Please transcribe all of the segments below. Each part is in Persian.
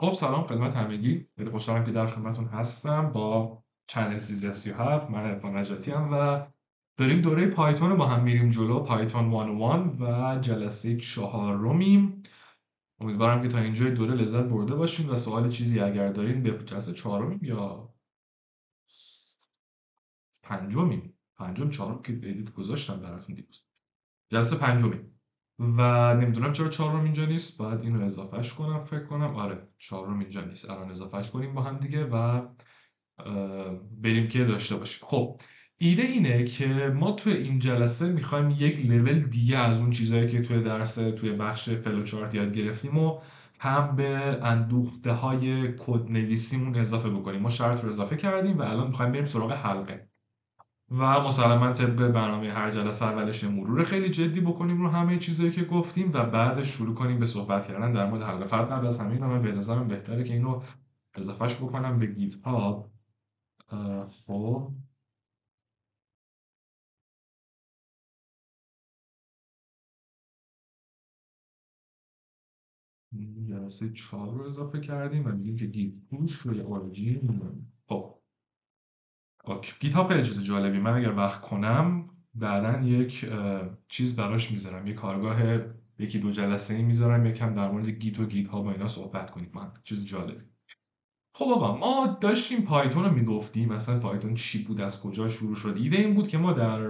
خب سلام خدمت همگی. خیلی خوشحالم که در خدمتتون هستم با چنل 1337. من عرفان نجاتی ام و داریم دوره پایتون رو با هم میریم جلو. پایتون 101 و جلسه چهارمیم. امیدوارم که تا اینجای دوره لذت برده باشین و سوال چیزی اگر دارین به جلسه چهارمیم یا پنجمیم. چهارم که edit گذاشتم براتون دیروز. جلسه پنجمیم و نمیدونم چرا چهارم اینجا نیست. باید اینو اضافهش کنم. فکر کنم آره چهارم اینجا نیست. الان اضافهش کنیم با هم دیگه و بریم که داشته باشیم. خب ایده اینه که ما توی این جلسه میخوایم یک لول دیگه از اون چیزهایی که توی بخش فلوچارت یاد گرفتیم و هم به اندوخته های کد نویسیمون اضافه بکنیم. ما شرط رو اضافه کردیم و الان میخوایم بریم سراغ حلقه و مسلما طبق برنامه هر جلسه اولش یه مرور خیلی جدی بکنیم رو همه چیزایی که گفتیم و بعدش شروع کنیم به صحبت کردن در مورد حلقه. فقط قبل از همین من به نظرم بهتره که اینو اضافهش بکنم به گیت هاب. خب جلسه 4 رو اضافه کردیم و میگیم که گیت پوش روی اوریجین. خب اوکی. گیت هاب خیلی چیز جالبی. من اگر وقت کنم بعدا یک چیز براش میذارم، یک کارگاه یکی دو جلسه ای میذارم یکم در مورد گیت و گیت هاب و اینا صحبت کنیم. من چیز جالبی. خب آقا ما داشتیم پایتون رو میگفتیم، مثلا پایتون چی بود، از کجا شروع شد. ایده این بود که ما در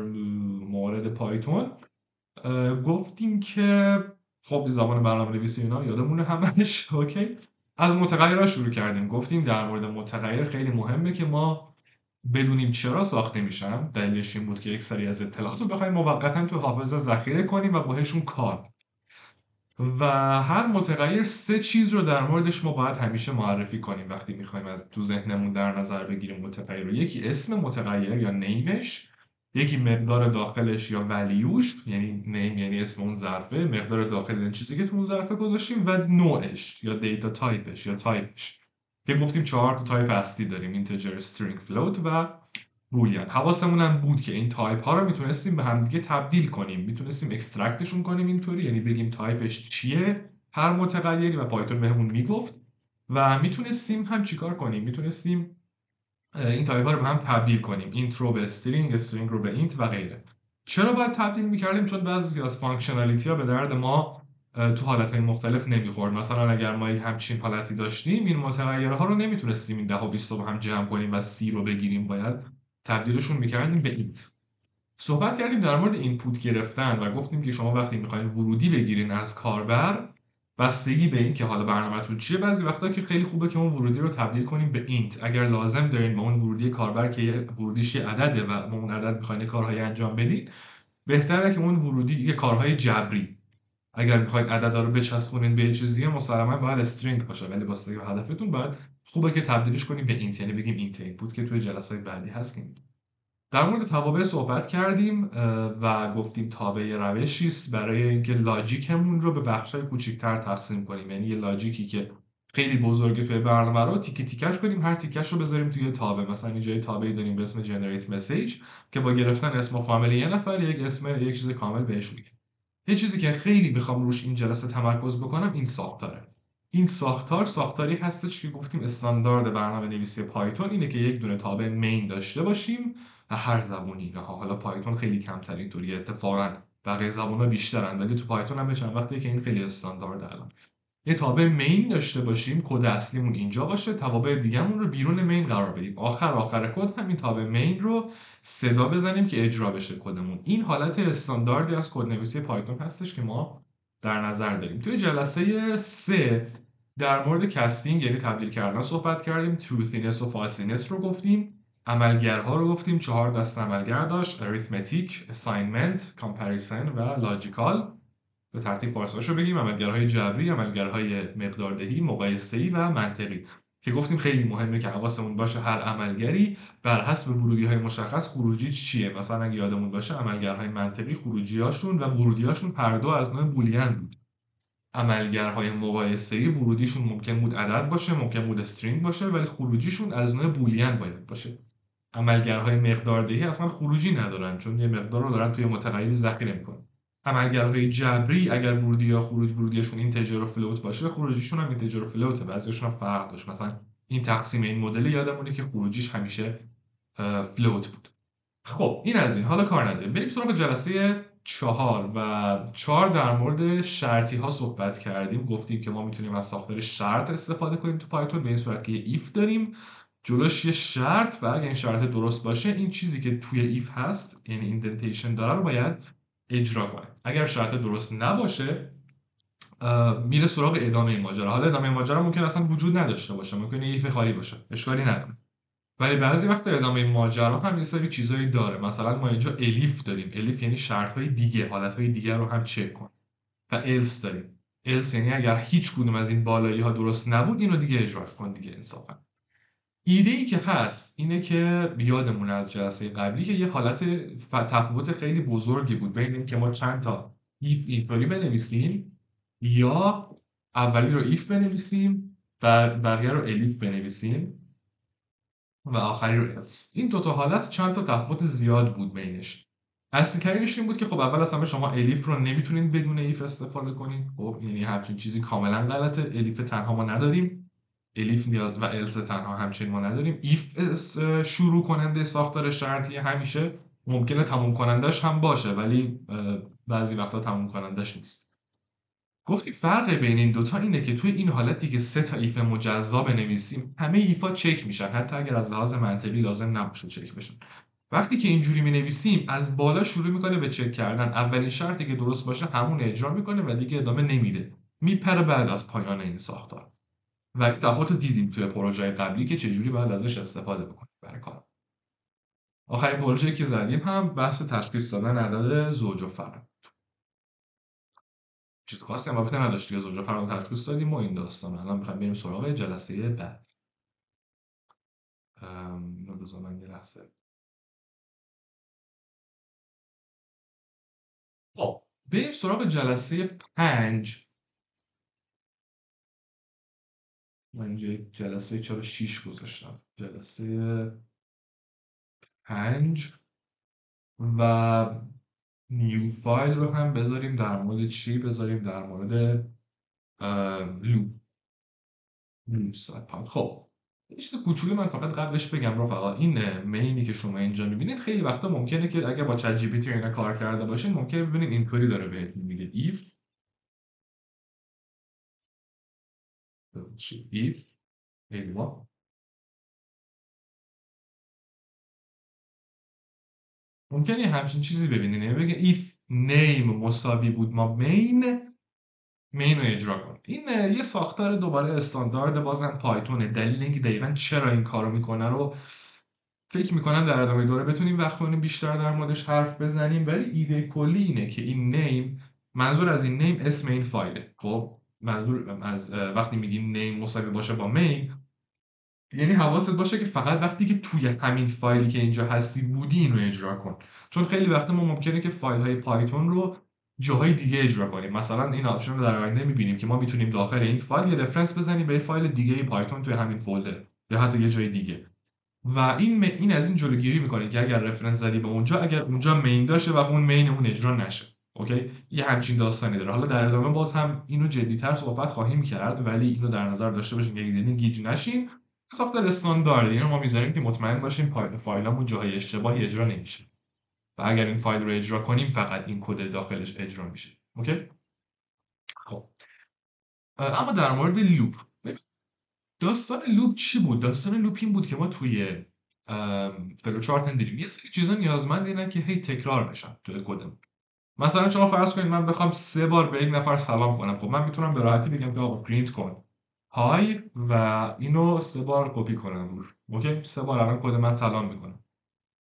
مورد پایتون گفتیم که خب زبان برنامه‌نویسی اینا یادمونه همش. اوکی. از متغیرها شروع کردیم. گفتیم در مورد متغیر خیلی مهمه که ما بدونیم چرا ساخته میشن. دلیلش این بود که یک سری از اطلاعات رو بخوایم موقتا تو حافظه ذخیره کنیم و باهاشون کار. و هر متغیر سه چیز رو در موردش ما باید همیشه معرفی کنیم وقتی میخوایم از تو ذهنمون در نظر بگیریم متغیر رو. یکی اسم متغیر یا نیمش، یکی مقدار داخلش یا ولیوش، یعنی نیم یعنی اسم اون ظرفه، مقدار داخل این چیزی که تو اون ظرفه گذاشتیم، و نوعش یا دیتا تایپش یا تایپش که گفتیم 4 تا تایپ اصلی داریم: اینتجر، استرینگ، فلوت و بولیان. حواسمون هم بود که این تایپ ها رو میتونستیم به همدیگه تبدیل کنیم، میتونستیم اکسترکتشون کنیم اینطوری، یعنی بگیم تایپش چیه هر متغیری و پایتون بهمون میگفت. و میتونستیم هم چیکار کنیم، میتونستیم این تایپ ها رو به هم تبدیل کنیم، اینت رو به استرینگ، استرینگ رو به اینت و غیره. چرا باید تبدیل میکردیم؟ چون بعضی از فانکشنالیتی ها به درد ما تو حالتهای مختلف نمیخورد. مثلا اگر ما یک همچین حالتی داشتیم، این متغیرها رو نمیتونستیم این 10 و 20 رو با هم جمع کنیم و سی رو بگیریم، باید تبدیلشون میکردیم به اینت. صحبت کردیم در مورد اینپوت گرفتن و گفتیم که شما وقتی میخواین ورودی بگیرین از کاربر، بستگی به این که حالا برنامه‌تون چیه، بعضی وقتا که خیلی خوبه که اون ورودی رو تبدیل کنیم به اینت. اگر لازم دارین با اون ورودی کاربر که ورودیش یه عدده و با اون عدد میخواین کارهای انجام بدین، بهتره که اون ورودی یه کارهای جبری. اگر میخواین عددا رو بچسبونین به یه چیزی مسلما باید استرینگ باشه، ولی واسه هدفتون باید خوبه که تبدیلش کنیم به اینت، یعنی بگیم اینت اینپوت که توی جلسات بعدی هست. در مورد توابع صحبت کردیم و گفتیم تابع روشی است برای اینکه لاجیکمون رو به بخش‌های کوچیک‌تر تقسیم کنیم. یعنی یه لاجیکی که خیلی بزرگه توی برنامه رو تیکه تیکش کنیم، هر تیکش رو بذاریم توی تابع. مثلا اینجا یه تابعی داریم به اسم generate message که با گرفتن اسم و فامیل یه نفر یک چیز کامل بهش میگه. یه چیزی که خیلی میخوام روش این جلسه تمرکز بکنم این ساختاره. این ساختاری هستش که گفتیم استاندارد برنامه نویسی پایتون اینه که یک دونه تابع مین داشته باشیم و هر زبونی. حالا پایتون خیلی کمتر اینطوریه، اتفاقا بقیه زبون‌ها بیشترن، ولی تو پایتون هم چند وقته که این خیلی استاندارد الان. یه تابع مین داشته باشیم، کد اصلیمون اینجا باشه، توابع دیگه‌مون رو بیرون مین قرار بدیم. آخر کد همین تابع مین رو صدا بزنیم که اجرا بشه کدمون. این حالت استانداردی از کدنویسی پایتون هستش که ما در نظر داریم. توی جلسه 3 در مورد کاستینگ یعنی تبدیل کردن صحبت کردیم. تروثینس و فالسینس رو گفتیم. عملگرها رو گفتیم. 4 دسته عملگر داشت: اریثمتیک، اساینمنت، کامپریسن و لاجیکال. به ترتیب فارسی‌هاش رو بگیم: عملگرهای جبری، عملگرهای مقداردهی، مقایسه‌ای و منطقی. که گفتیم خیلی مهمه که حواسمون باشه هر عملگری بر حسب ورودی‌های مشخص خروجیش چیه. مثلا اگه یادمون باشه عملگرهای منطقی خروجی‌هاشون و ورودی‌هاشون هر دو از نوع بولیان بود. عملگرهای مقایسه‌ای ورودیشون ممکن بود عدد باشه، ممکن بود استرینگ باشه، ولی خروجیشون از نوع بولیان باید باشه. عملگرهای مقداردهی اصلا خروجی ندارن، چون یه مقدار رو دارن توی متغیری ذخیره می‌کنن. عملگرهای جبری اگر ورودی یا خروج ورودیشون اینتجر و فلوت باشه، خروجیشون هم اینتجر و فلوته. بعضیشون هم فرق داشت، مثلا این تقسیم این مدل یادمونه که خروجیش همیشه فلوت بود. خب این از این، حالا کار نداریم، بریم سراغ جلسه 4 و 4 در مورد شرطی ها صحبت کردیم. گفتیم که ما میتونیم از ساختار شرط استفاده کنیم تو پایتون، به این صورت که یه ایف داریم جلوش یه شرط و اگه این شرط درست باشه این چیزی که توی ایف هست یعنی ایندنتیشن داره رو باید اجرا کنه. اگر شرط درست نباشه میره سراغ ادامه این ماجرا. حالا ادامه این ماجرا ممکن اصلا وجود نداشته باشه، ممکنه ایف خالی باشه، اشکالی نداره. ولی بعضی وقت ادامه ماجرا هم یه سری چیزایی داره. مثلا ما اینجا الیف داریم، الیف یعنی شرط‌های دیگه، حالت‌های دیگه رو هم چک کن. و الس داریم، الس یعنی اگر هیچ کدوم از این بالایی ها درست نبود اینو دیگه اجرا کن دیگه انصافا. ایده ای که هست اینه که یادمون از جلسه قبلی که یه حالت تفاوت خیلی بزرگی بود بین این که ما چند تا ایف اینطوری بنویسیم یا اولی رو ایف بنویسیم و بقیه رو الیف بنویسیم و آخری رو else. این دوتا حالت چند تا تفاوت زیاد بود بینش. اصلی ترینش این بود که خب اول اصلا شما الیف رو نمیتونید بدون ایف استفاده کنید. خب یعنی همچین چیزی کاملا غلطه. الیف تنها ما نداریم، الیف نیاز و الس تنها همچنین ما نداریم. ایف شروع کننده ساختار شرطی همیشه ممکنه تموم کنندش هم باشه ولی بعضی وقتا تموم کنندش نیست. گفتی فرق بین این دوتا اینه که توی این حالتی که 3 تا ایف مجزا بنویسیم همه ایفا چک میشن، حتی اگر از لحاظ منطقی لازم نباشه چک بشن. وقتی که اینجوری مینویسیم از بالا شروع میکنه به چک کردن، اولین شرطی که درست باشه همون اجرا میکنه و دیگه ادامه نمیده، میپره بعد از پایان این ساختار. و این تفاوت رو دیدیم توی پروژه قبلی که چجوری باید ازش استفاده بکنیم برای کار. آخرین پروژه‌ای که زدیم هم بحث تشخیص دادن اعداد زوج و فرد. چیز خاصی هم البته نداشت که زوج و فرد رو تشخیص دادیم و این داستان. الان میخوایم بریم سراغ جلسه بعد. اینو من یه لحظه. خب بریم سراغ جلسه 5. من اینجا جلسه 6 گذاشتم. جلسه 5 و نیو فایل رو هم بذاریم در مورد چی؟ بذاریم در مورد لوپ سایت. خب یه چیز کوچولی من فقط قبلش بگم رفقا، این مینی که شما اینجا میبینید خیلی وقتا ممکنه که اگه با چت جی پی تی اینا کار کرده باشین ممکنه ببینید اینطوری داره بهتون میگه if ایوا ممکنه همچین چیزی ببینید، یعنی بگه if name مساوی بود ما مین رو اجرا کن. این یه ساختار دوباره استاندارد بازم پایتونه. دلیل اینکه دقیقا چرا این کارو میکنه رو فکر میکنم در ادامه دوره بتونیم وقت کنیم بیشتر در موردش حرف بزنیم، ولی ایده کلی اینه که این نیم، منظور از این نیم اسم این فایله. خب منظور از وقتی میگیم نیم مساوی باشه با مین یعنی حواست باشه که فقط وقتی که توی همین فایلی که اینجا هستی بودی اینو اجرا کن، چون خیلی وقت ما ممکنه که فایل های پایتون رو جاهای دیگه اجرا کنیم. مثلا این آپشن رو در آینده می‌بینیم که ما میتونیم داخل این فایل یه رفرنس بزنیم به فایل دیگه پایتون توی همین فولدر یا حتی یه جای دیگه و این از این جلوگیری میکنه که اگر رفرنس زدی به اونجا، اگر اونجا مین داشته و اون مین اون اجرا نشه. اوکی، یه همچین داستانی داره. حالا در ادامه باز هم اینو جدی‌تر صحبت خواهیم کرد، ولی اینو در نظر داشته باشین که گیج نشین. ساختار استاندارد اینو ما میذاریم که مطمئن باشیم فایلمون جاهای اشتباهی اجرا نمیشه و اگر این فایل رو اجرا کنیم فقط این کد داخلش اجرا میشه. اوکی. خب اما در مورد لوپ، داستان لوپ چی بود؟ داستان لوپ این بود که ما توی فلوچارت دیدیم یه سری چیزا نیازمند اینن که هی تکرار بشن توی کدمون. مثلا شما فرض کنید من بخوام 3 بار به یک نفر سلام کنم، خب من میتونم به راحتی بگم که آقا پرینت کن های و اینو 3 بار کپی کنم روش. اوکی، 3 بار الان کد من سلام میکنم.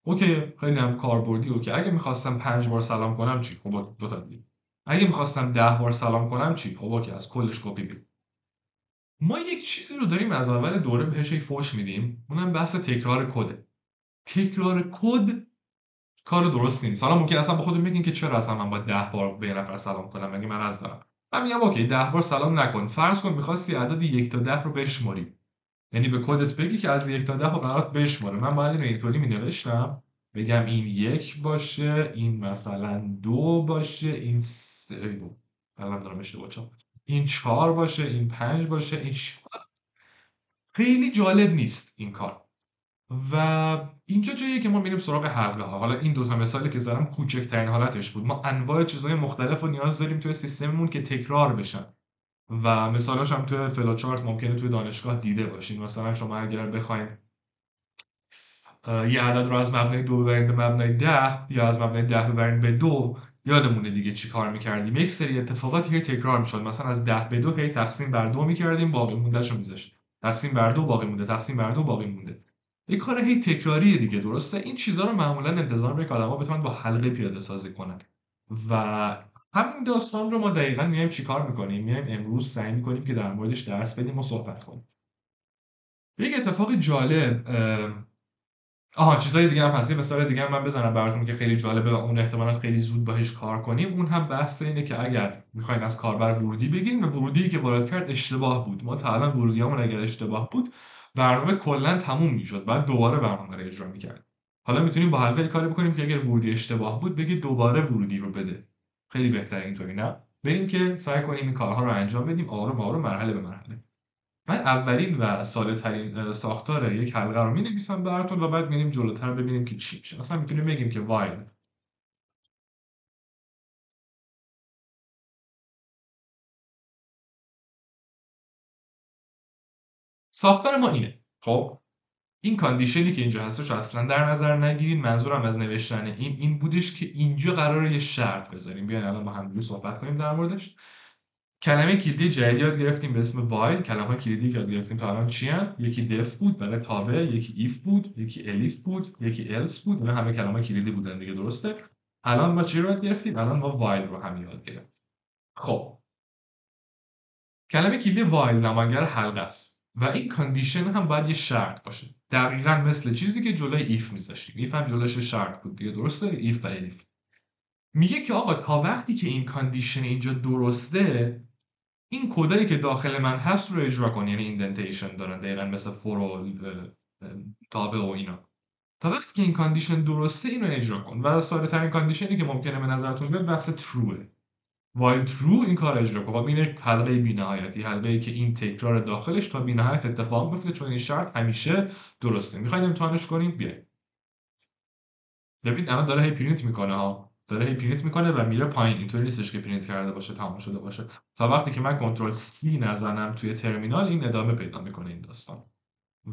اوکی، خیلی هم کاربردی. اوکی، اگه میخواستم 5 بار سلام کنم چی؟ خب دو تا دیگه. اگه میخواستم 10 بار سلام کنم چی؟ خب اوکی، از کلش کپی بگیر. ما یک چیزی رو داریم از اول دوره بهش فوش میدیم، اونم بحث تکرار کده. تکرار کد کار درستی نیست. حالا ممکن اصلا به خودم بگین که چرا اصلا من باید 10 بار به یه نفر سلام کنم، مگه من از دارم؟ من میگم اوکی 10 بار سلام نکن. فرض کن می‌خواستی عدد 1 تا 10 رو بشماری، یعنی به کدت بگی که از 1 تا 10 رو برات بشماره. من باید اینو اینطوری می‌نوشتم بگم این 1 باشه، این مثلا 2 باشه، این الان دارم اشتباه چون این 4 باشه، این 5 باشه، خیلی جالب نیست این کار. و اینجا جاییه که ما میریم سراغ حلقه ها. حالا این 2 تا مثالی که زدم کوچکترین حالتش بود. ما انواع چیزهای مختلف رو نیاز داریم توی سیستممون که تکرار بشن. و مثالاش هم توی فلوچارت ممکنه توی دانشگاه دیده باشین. مثلا شما اگر بخواید یه عدد رو از مبنای 2 ببرید به مبنای 10 یا از مبنای 10 ببرید به 2، یادمونه دیگه چی کار میکردیم. یک سری اتفاقاتی هی تکرار میشد. مثلا از 10 به 2 هی تقسیم بر 2 میکردیم، باقی مونده شو میذاشت. تقسیم بر 2 باقی مونده، تقسیم بر 2 باقی مونده. یه کار هی تکراریه دیگه، درسته؟ این چیزها رو معمولا انتظار میره که آدما بتونن با حلقه پیاده سازی کنن. و همین داستان رو ما دقیقا میایم چیکار میکنیم؟ میایم امروز سعی میکنیم که در موردش درس بدیم و صحبت کنیم. یک اتفاق جالب، چیزای دیگه هم هست. یه مثال دیگه هم من بزنم براتون که خیلی جالبه و اون احتمالاً خیلی زود باهاش کار کنیم. اون هم بحث اینه که اگر میخواین از کاربر ورودی بگیریم و ورودی که وارد کرد اشتباه بود، ما تا الان ورودیامون اگر اشتباه بود برنامه کلا تموم میشد، بعد دوباره برنامه رو اجرا میکرد. حالا میتونیم با حلقه کاری بکنیم که اگر ورودی اشتباه بود بگید دوباره ورودی رو بده. خیلی بهتره اینطوری، نه؟ بریم که سعی کنیم این کارها رو انجام بدیم آروم آروم، مرحله به مرحله. من اولین و ساده‌ترین ساختار یک حلقه رو می‌نویسم براتون و بعد میریم جلوتر ببینیم که چی میشه. مثلا میتونیم بگیم که while ساختار ما اینه. خب این کاندیشنی که اینجا هستش اصلا در نظر نگیرید. منظورم از نوشتن این بودش که اینجا قراره یه شرط بذاریم. بیاین الان با هم صحبت کنیم در موردش. کلمه کلیدی جدید یاد گرفتیم به اسم while. کلمه‌های کلیدی که یاد گرفتیم تا الان چی ان؟ یکی def بود، برای تابع، یکی if بود، یکی elif بود، یکی else بود. اینا همه کلمه‌های کلیدی بودن دیگه، درسته؟ الان ما چی رو یاد گرفتیم؟ الان ما while رو هم یاد گرفتیم. خب کلمه کلیدی while نماینگر حلقه است و این کاندیشن هم باید یه شرط باشه. دقیقاً مثل چیزی که جلوی if میذاشتیم. if هم جلوش شرط بود دیگه، درسته؟ if و elif. میگه که آقا تا وقتی که این کاندیشن اینجا درسته، این کدایی که داخل من هست رو اجرا کن. یعنی ایندنتیشن دارن دقیقا مثل فور و تابع و اینا. تا وقتی که این کاندیشن درسته اینو اجرا کن. و ساده ترین کاندیشنی که ممکنه به نظرتون بیاد بحث تروه. while true این کار اجرا کن. این یک حلقه بی‌نهایتی، حلقه ای که این تکرار داخلش تا بی‌نهایت اتفاق بیفته، چون این شرط همیشه درسته. میخوایم امتحانش کنیم؟ بیاین. ببین الان داره هی پرینت میکنه ها، داره هی پرینت میکنه و میره پایین. اینطوری نیستش که پرینت کرده باشه تمام شده باشه. تا وقتی که من کنترل سی نزنم توی ترمینال این ادامه پیدا میکنه این داستان.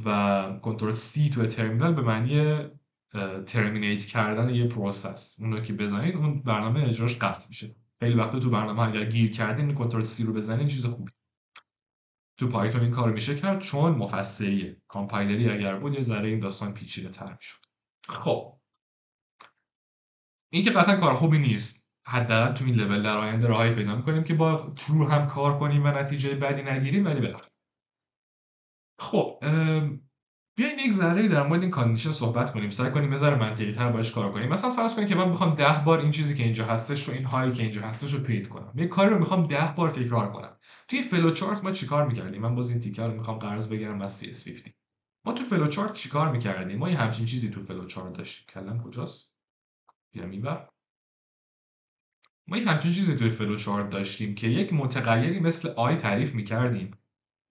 و کنترل سی توی ترمینال به معنی ترمینیت کردن یه پروسس. اون رو که بزنید اون برنامه اجراش قطع میشه. خیلی وقتا تو برنامه اگر گیر کردین کنترل سی رو بزنید چیز خوبی. تو پایتون این کارو میشه کرد چون مفسریه. کامپایلری اگر بود یه ذره این داستان پیچیده‌تر میشد. خب این که قطعا کار خوبی نیست. حداقل تو این لول در آینده راهی پیدا می‌کنیم که با ترو هم کار کنیم و نتیجه بدی نگیریم، ولی بالاخره. خب بیاین یک ذره در مورد این کاندیشن صحبت کنیم. سعی کنیم یه ذره منطقی‌تر باهاش کار کنیم. مثلا فرض کنید که من بخوام 10 بار این چیزی که اینجا هستش رو، این هایی که اینجا هستش رو پرینت کنم. یه کاری رو می‌خوام 10 بار تکرار کنم. توی فلو چارت ما چیکار می‌کردیم؟ من باز این تیکر رو می‌خوام قرض بگیرم از CS50. ما تو فلو چارت چیکار می‌کردیم؟ ما یه همچین چیزی تو فلو چارت داشتیم. کلم کجاست؟ بیام اینور. ما یه همچین چیزی توی فلو چارت داشتیم که یک متغیری مثل آی تعریف می‌کردیم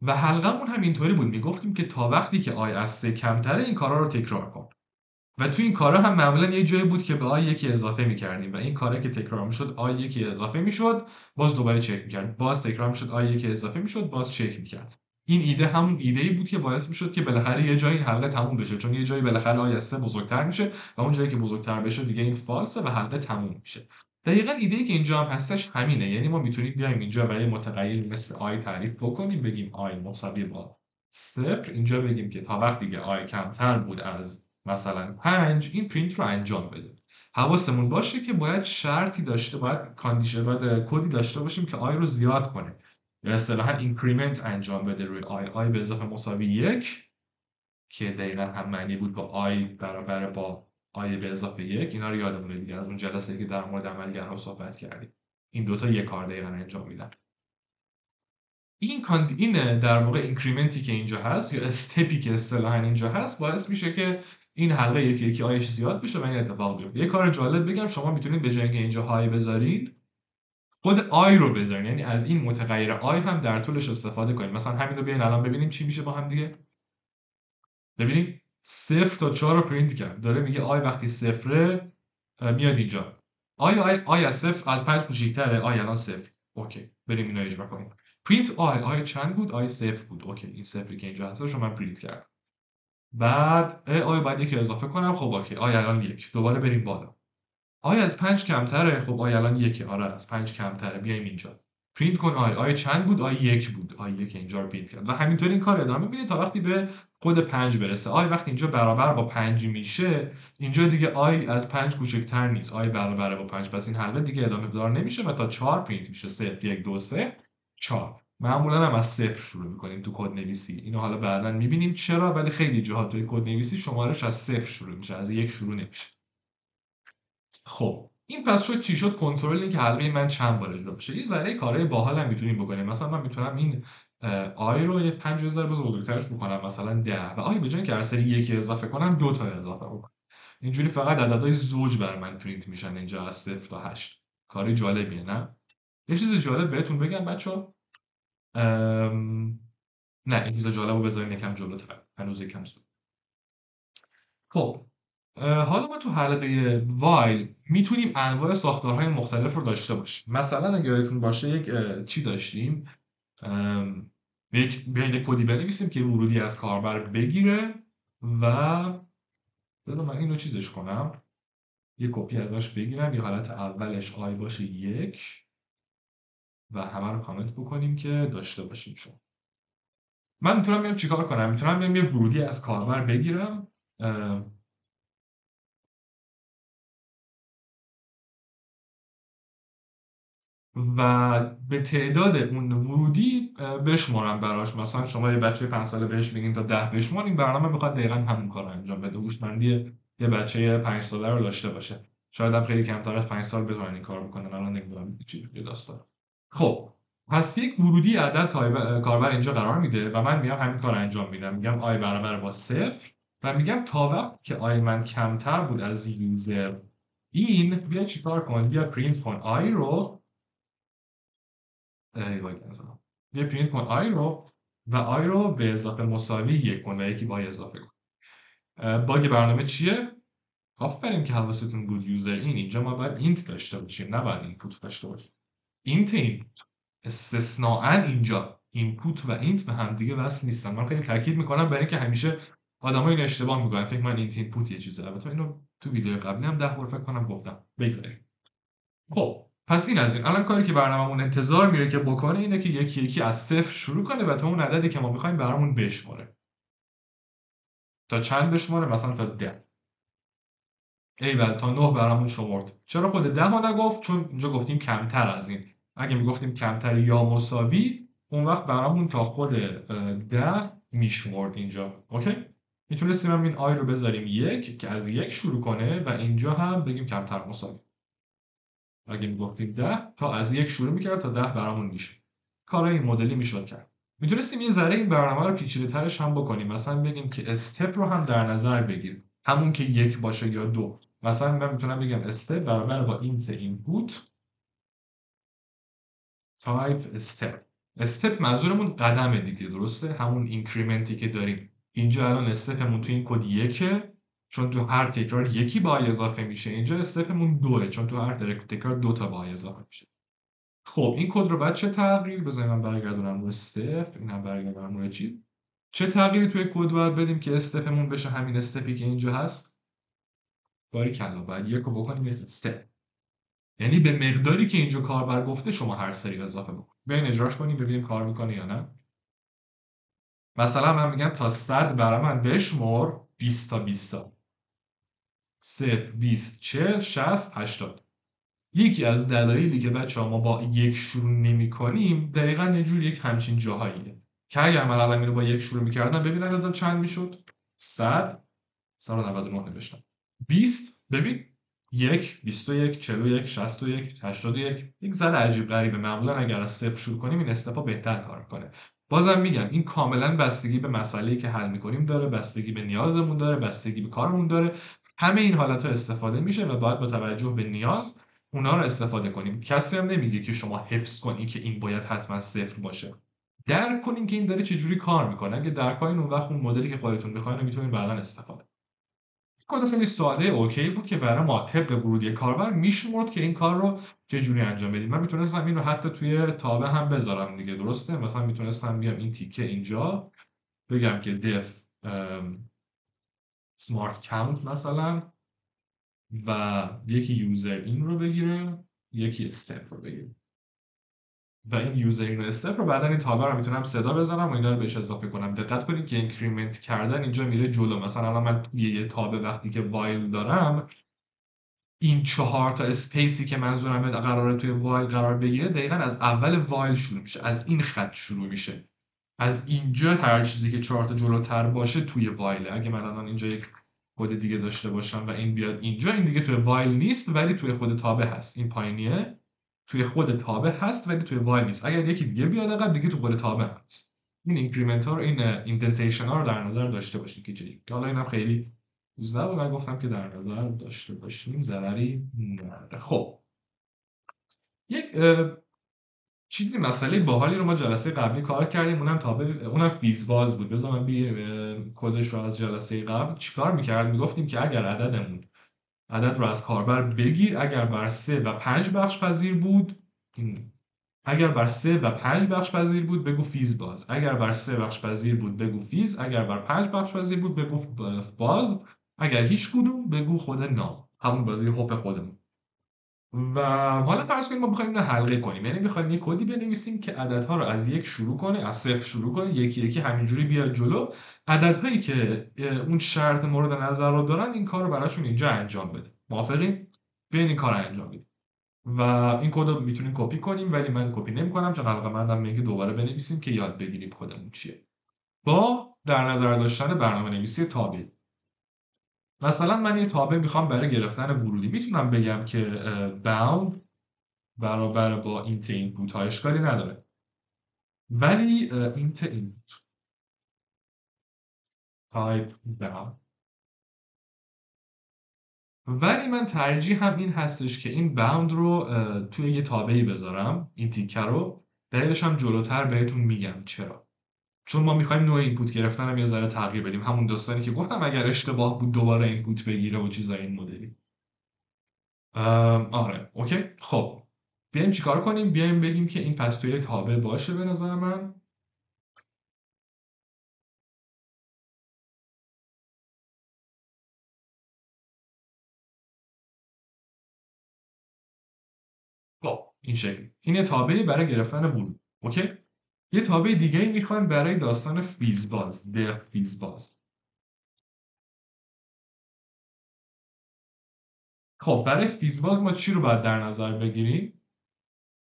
و حلقمون هم اینطوری بود. میگفتیم که تا وقتی که آی از 3 کمتره این کارا رو تکرار کن. و تو این کارا هم معمولا یه جایی بود که به آی یکی اضافه می‌کردیم و این کارا که تکرار می‌شد آی یکی اضافه می‌شد، باز دوباره چک می‌کرد. باز تکرار می‌شد آی یکی اضافه می‌شد، باز چک می‌کرد. این ایده همون ایده‌ای بود که باعث می‌شد که بالاخره یه جایی این حلقه تموم بشه، چون یه جایی بالاخره آی از 3 بزرگتر میشه و اون جایی که بزرگتر بشه دیگه این فالسه و حلقه تموم میشه. دقیقاً ایده‌ای که اینجا هم هستش همینه. یعنی ما میتونیم بیایم اینجا و یه متغیری مثل آی تعریف بکنیم، بگیم آی مساوی با 0. اینجا بگیم که تا وقتی که آی کمتر بود از مثلا 5 این پرینت رو انجام بده. حواسمون باشه که باید شرطی داشته، باید کاندیشن، باید کدی داشته باشیم که آی رو زیاد کنه یا اصطلاحاً اینکریمنت انجام بده روی آی به اضافه مساوی 1 که دقیقاً هم معنی بود با آی برابر با آی به اضافه 1. اینا رو یادمونه دیگه از اون جلسه که در مورد عملگرها صحبت کردیم. این دوتا یک کار دقیقاً انجام میدن. این در واقع اینکریمنتی که اینجا هست یا استپی که اصطلاحاً اینجا هست باعث میشه که این حلقه یکی یکی آیش زیاد بشه و این اتفاق بیفته. یه کار جالب بگم، شما میتونید به جای اینکه اینجا های بذارین خود آی رو بذارین، یعنی از این متغیر آی هم در طولش استفاده کنید. مثلا همین رو بیاین الان ببینیم چی میشه با هم دیگه. ببینید 0 تا 4 رو پرینت کرد، داره میگه آی وقتی صفره میاد اینجا. آی از 0 از 5 کوچیک‌تره، آی الان 0. اوکی، بریم اینو اجرا کنیم. پرینت آی چند بود؟ آی 0 بود. اوکی، این صفری که اینجا هستش رو من پرینت کردم. بعد آی باید یکی اضافه کنم. خب اوکی، آی الان 1. دوباره بریم بالا. آی از 5 کمتره. خب آی الان 1. آره از 5 کمتره. بیایم اینجا. پرینت کن آی چند بود؟ آی 1 بود. آی 1 اینجا رو پرینت کرد و همینطور این کار ادامه میده تا وقتی به خود 5 برسه. آی وقتی اینجا برابر با 5 میشه، اینجا دیگه آی از 5 کوچکتر نیست، آی برابر با 5. پس این حلقه دیگه ادامه دار نمیشه و تا 4 پرینت میشه. 0 1 2 3 4. معمولا هم از 0 شروع میکنیم تو کد نویسی. اینو حالا بعدا میبینیم چرا، ولی خیلی جاها توی کد نویسی شمارش از 0 شروع میشه، از 1 شروع نمیشه. خب این پس شد چی شد؟ کنترل این که حلقه من چند بار اجرا بشه. یه ذره کارهای باحال هم میتونیم بکنیم. مثلا من میتونم این آی رو یه 5000 بزرگترش بکنم، مثلا 10، و آی به جای اینکه هر سری یکی اضافه کنم 2 تا اضافه بکنم. اینجوری فقط عددهای زوج بر من پرینت میشن اینجا از 0 تا 8. کاری جالبیه نه؟ یه چیز جالب بهتون بگم بچه‌ها. نه این چیز جالبو بذارین یکم جلوتر، هنوز یکم زود. خب حالا ما تو حلقه وایل میتونیم انواع ساختارهای مختلف رو داشته باشیم. مثلا اگه یادتون باشه یک چی داشتیم، یک کدی بنویسیم که ورودی از کاربر بگیره و بذار من اینو چیزش کنم، یه کپی ازش بگیرم، یه حالت اولش آی باشه 1 و همه رو کامنت بکنیم که داشته باشیم. شما من میتونم بیام چیکار کنم؟ میتونم بیام یه ورودی از کاربر بگیرم و به تعداد اون ورودی بشمارم براش. مثلا شما یه بچه 5 ساله بهش میگین تا 10 بشمار، این برنامه میخواد دقیقاً همون کار رو انجام بده. هوشمندی یه بچه 5 ساله رو داشته باشه. شاید هم خیلی کمتر از 5 سال بتونن این کار بکنن. الان نمیدونم چی دیگه داستان. خب پس یک ورودی عدد کاربر اینجا قرار میده و من میام همین کار انجام میدم. میگم آی برابر با 0 و میگم تا وقتی که آی من کمتر بود از یوزر این، بیا چیکار کن؟ بیا پرینت کن آی رو. یه پرینت کن آی رو و آی رو به اضافه مساوی 1 کن و یکی با اضافه کن. باگ برنامه چیه؟ آفرین که حواستون بود یوزر اینجا ما باید اینت داشته باشیم، نه باید اینپوت داشته باشیم. اینپوت استثناءً اینجا اینپوت و اینت به هم دیگه وصل نیستن. من خیلی تاکید میکنم برای اینکه همیشه آدم‌ها این اشتباه میکنن، فکر من اینپوت یه چیزه. البته اینو تو ویدیو قبلی هم 10 بار فکر کنم گفتم. بگذاریم. خب پس این از این. الان کاری که برنامه‌مون انتظار میره که بکنه اینه که یکی یکی از 0 شروع کنه و تا اون عددی که ما می‌خوایم برامون بشماره. تا چند بشماره؟ مثلا تا 10. ایول تا 9 برامون شمرد. چرا خود 10 رو نگفت؟ چون اینجا گفتیم کمتر از این. اگه میگفتیم کمتر یا مساوی، اون وقت برامون تا خود 10 میشمرد اینجا. اوکی؟ میتونستیم هم این آی رو بذاریم 1 که از 1 شروع کنه و اینجا هم بگیم کمتر مساوی. اگه میگفتیم 10 تا از 1 شروع میکرد تا 10 برامون میشه. کارای این مدلی میشد کرد. میتونستیم یه ذره این برنامه رو پیچیده‌ترش هم بکنیم. مثلا بگیم که استپ رو هم در نظر بگیر، همون که 1 باشه یا 2. مثلا من میتونم بگم استپ برابر با اینت اینپوت تایپ استپ. استپ منظورمون قدمه دیگه، درسته؟ همون اینکریمنتی که داریم. اینجا الان استپمون تو این کد 1 چون تو هر تکرار یکی با اضافه میشه. اینجا استپمون 2 چون تو هر تکرار 2 تا با اضافه میشه. خب این کد رو بعد چه تغییری بذاریم؟ من برگردونم روی صفر، این هم برگردونم روی چیز. چه تغییری توی کد باید بدیم که استپمون بشه همین استپی که اینجا هست؟ باریکلا، باید یک رو بکنیم یک استپ. یعنی به مقداری که اینجا کاربر گفته شما هر سری اضافه بکن. بیاین اجراش کنیم ببینیم کار میکنه یا نه. مثلا من میگم تا 100 برای من بشمر 20 تا 20 تا. 0 20 40 60 80. یکی از دلایلی که بچه‌ها ما با یک شروع نمی‌کنیم دقیقاً یه جور یک همچین جاهاییه که اگر من الان اینو با یک شروع می‌کردم ببین الان چند میشد؟ 100 199 نوشتم. 20 ببین 1 21 41 61 81. یک ذره عجیب غریبه. معمولا اگر از صفر شروع کنیم این استپا بهتر کار می‌کنه. بازم میگم این کاملا بستگی به مسئله‌ای که حل میکنیم داره، بستگی به نیازمون داره، بستگی به کارمون داره. همه این حالت‌ها استفاده میشه و باید با توجه به نیاز اونا رو استفاده کنیم. کسی هم نمیگه که شما حفظ کنی که این باید حتما صفر باشه. درک کنین که این داره چجوری کار میکنه. اگه درک کنین اون وقت اون مدلی که خودتون میخواین رو میتونین بعداً استفاده. کد خیلی ساده اوکی بود که برای ما طبق ورودی کاربر میشمرد که این کار رو چجوری انجام بدیم. من میتونستم این رو حتی توی تابع هم بذارم دیگه، درسته؟ مثلا میتونستم بیام این تیکه اینجا بگم که def smart count مثلا و یکی یوزر این رو بگیره، یکی استپ رو بگیره و این یوزر این و استپ رو بعدا این تابع رو میتونم صدا بزنم و اینا رو بهش اضافه کنم. دقت کنید که اینکریمنت کردن اینجا میره جلو. مثلا الان من یه تابع وقتی که وایل دارم، این 4 تا اسپیسی که منظورم قراره توی وایل قرار بگیره دقیقا از اول وایل شروع میشه، از این خط شروع میشه. از اینجا هر چیزی که 4 تا جلوتر باشه توی وایله. اگه من الان اینجا یک کد دیگه داشته باشم و این بیاد اینجا، این دیگه توی وایل نیست ولی توی خود تابع هست. این پایینیه توی خود تابع هست ولی توی وایل نیست. اگر یکی دیگه بیاد عقب دیگه توی خود تابع هست. این اینکریمنت ها رو، این ایندنتیشن ها رو در نظر داشته باشید که چجوری. حالا اینم خیلی چیز نبود، من گفتم که در نظر داشته باشیم، ضرری نداره. خب یک چیزی مسئله باحالی رو ما جلسه قبلی کار کردیم، اونم اونم فیزباز بود. بذار من کدش رو از جلسه قبل چیکار میکرد. میگفتیم که اگر عدد رو از کاربر بگیر، اگر بر 3 و 5 بخش پذیر بود اگر بر 3 و 5 بخش پذیر بود بگو فیز باز، اگر بر 3 بخش پذیر بود بگو فیز، اگر بر 5 بخش پذیر بود بگو باز، اگر هیچ کدوم بگو خود نام، همون بازی هپ خودمون. و حالا فرض کنیم ما بخوایم اینو حلقه کنیم، یعنی بخوایم یه کدی بنویسیم که عددها رو از یک شروع کنه، از صفر شروع کنه، یکی یکی همینجوری بیاد جلو. عددهایی که اون شرط مورد نظر رو دارن این کار رو براشون اینجا انجام بده. موافقین؟ بیاین این کار رو انجام بدیم. و این کد رو میتونیم کپی کنیم ولی من کپی نمی‌کنم چون علاقه‌مندم میگه دوباره بنویسیم که یاد بگیریم کدمون چیه. با در نظر داشتن برنامه‌نویسی تابع. مثلا من یه تابع میخوام برای گرفتن ورودی، میتونم بگم که bound برابر با اینت اینپوت ها، اشکالی نداره. ولی اینت اینپوت تایپ bound، ولی من ترجیحم این هستش که این باوند رو توی یه تابعی بذارم، این تیکه رو. دلیلش هم جلوتر بهتون میگم چرا. چون ما میخوایم نوع اینپوت گرفتن هم یه ذره تغییر بدیم، همون داستانی که گفتم اگر اشتباه بود دوباره اینپوت بگیره و چیزای این مدلی. آره اوکی. خب بیایم چیکار کنیم؟ بیایم بگیم که این پس توی تابع باشه. به نظر من خب این شکلی این یه تابعی برای گرفتن ورود. اوکی. یه تابع دیگه ای میخوایم برای داستان فیزباز، دف فیزباز. خب برای فیزباز ما چی رو باید در نظر بگیریم؟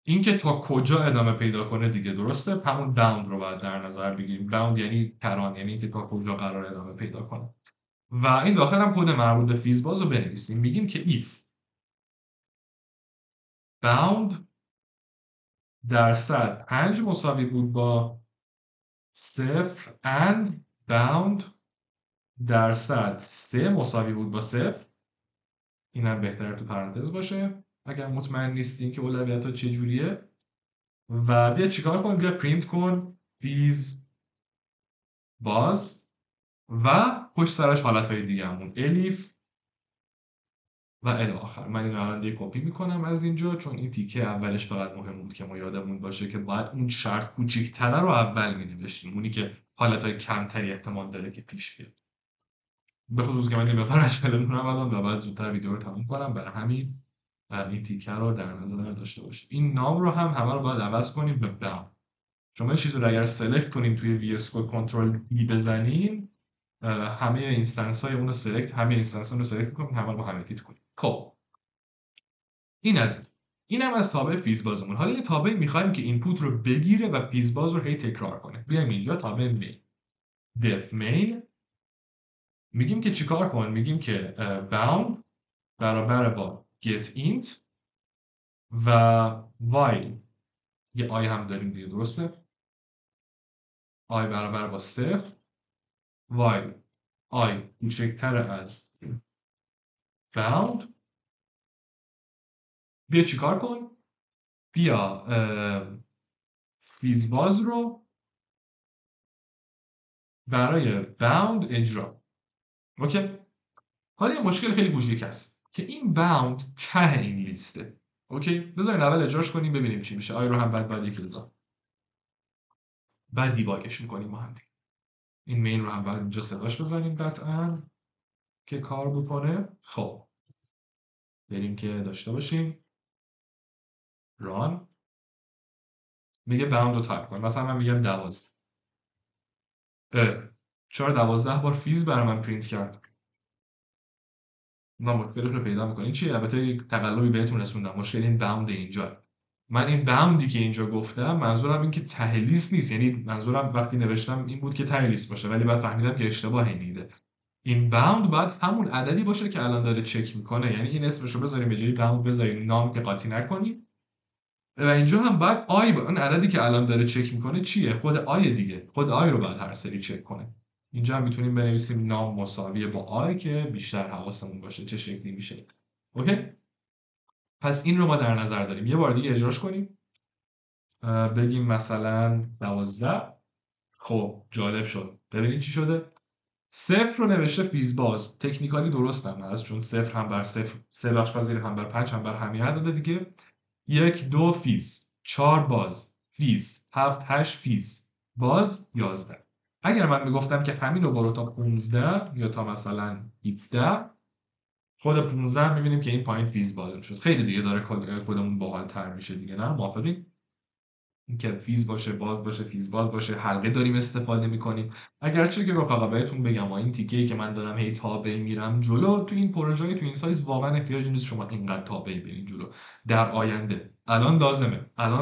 اینکه تا کجا ادامه پیدا کنه دیگه، درسته؟ همون باوند رو باید در نظر بگیریم. باوند یعنی کران، یعنی اینکه تا کجا قرار ادامه پیدا کنه. و این داخل هم کد مربوط به فیزباز رو بنویسیم. میگیم که if bound درصد 5 مساوی بود با 0 and bound درصد 3 مساوی بود با 0. اینم بهتره تو پرانتز باشه اگر مطمئن نیستین که اولویت ها چجوریه. و بیا چیکار کن؟ بیا پرینت کن فیز باز و پشت سرش حالت های دیگه همون الیف و الی آخر. من اینو الان دیگه کپی میکنم از اینجا چون این تیکه اولش فقط مهم بود که ما یادمون باشه که باید اون شرط کوچیک‌تره رو اول مینوشتیم، اونی که حالتهای کمتری احتمال داره که پیش بیاد. به خصوص که من این مقدار عجله دارم الان و بعد زودتر ویدیو رو تموم کنم، برای همین این تیکه رو در نظر داشته باشید. این نام رو هم همه رو باید عوض کنیم به بم. شما این چیز رو اگر سلکت کنیم توی وی اس کد کنترل بی بزنیم، همه اینستنس های اون رو سلکت، همه اینستنس رو سلکت کنیم، همه رو همه تیت کنیم. خب این از این. این هم از تابع فیزبازمون. حالا یه تابع میخوایم که اینپوت رو بگیره و فیزباز رو هی تکرار کنه. بیایم اینجا تابع مین def main، میگیم که چیکار کن؟ میگیم که bound برابر با getInt و while یه آی هم داریم دیگه، درسته؟ آی برابر با صفر وایل آی کوچکتر از باوند. بیا چیکار کن؟ بیا فیزباز رو برای باوند اجرا. اوکی. حالا یه مشکل خیلی کوچیک هست که این باوند ته این لیسته. اوکی، بذارین اول اجراش کنیم ببینیم چی میشه. آی رو هم بعد یکی بذار، بعد دیباگش میکنیم با هم دیگه. این مین رو هم بعد اینجا صداش بزنیم قطعا که کار بکنه. خب بریم که داشته باشیم ران. میگه باوند رو تایپ کن، مثلا من میگم 12. چرا 12 بار فیز برای من پرینت کرد؟ ما مشکلش رو پیدا میکنیم چیه؟ البته یک تقلبی بهتون رسوندم. مشکل این باوند اینجا. من این باوندی که اینجا گفتم منظورم این که ته لیست نیست، یعنی منظورم وقتی نوشتم این بود که ته لیست باشه، ولی بعد فهمیدم که اشتباه میده. این باوند باید همون عددی باشه که الان داره چک میکنه، یعنی این اسمش رو بذاریم به جای باوند بذاریم نام که قاطی نکنیم. و اینجا هم بعد آی اون عددی که الان داره چک میکنه چیه؟ خود آی دیگه. خود آی رو بعد هر سری چک کنه. اینجا هم میتونیم بنویسیم نام مساویه با آی که بیشتر حواسمون باشه چه شکلی میشه. اوکی؟ پس این رو ما در نظر داریم. یه بار دیگه اجراش کنیم. بگیم مثلا 12. خب جالب شد. ببینید چی شده؟ صفر رو نوشته فیزباز. تکنیکالی درست هم هست چون صفر هم بر صفر، 3 بخش پذیر هم بر 5 هم بر همین عدد دیگه. 1 2 فیز، 4 باز فیز، 7 8 فیز باز 11. اگر من میگفتم که همین رو برو تا 15 یا تا مثلا 17، خود 15 میبینیم که این پایین فیز باز میشد. خیلی دیگه داره کدمون باحال‌تر میشه دیگه، نه موافقین؟ که فیز باشه باز باشه فیز باز باشه، حلقه داریم استفاده میکنیم. اگرچه که رفقا بهتون بگم این تیکه‌ای که من دارم هی تابع میرم جلو تو این پروژه تو این سایز واقعا احتیاجی نیست شما اینقدر تابع برین جلو در آینده. الان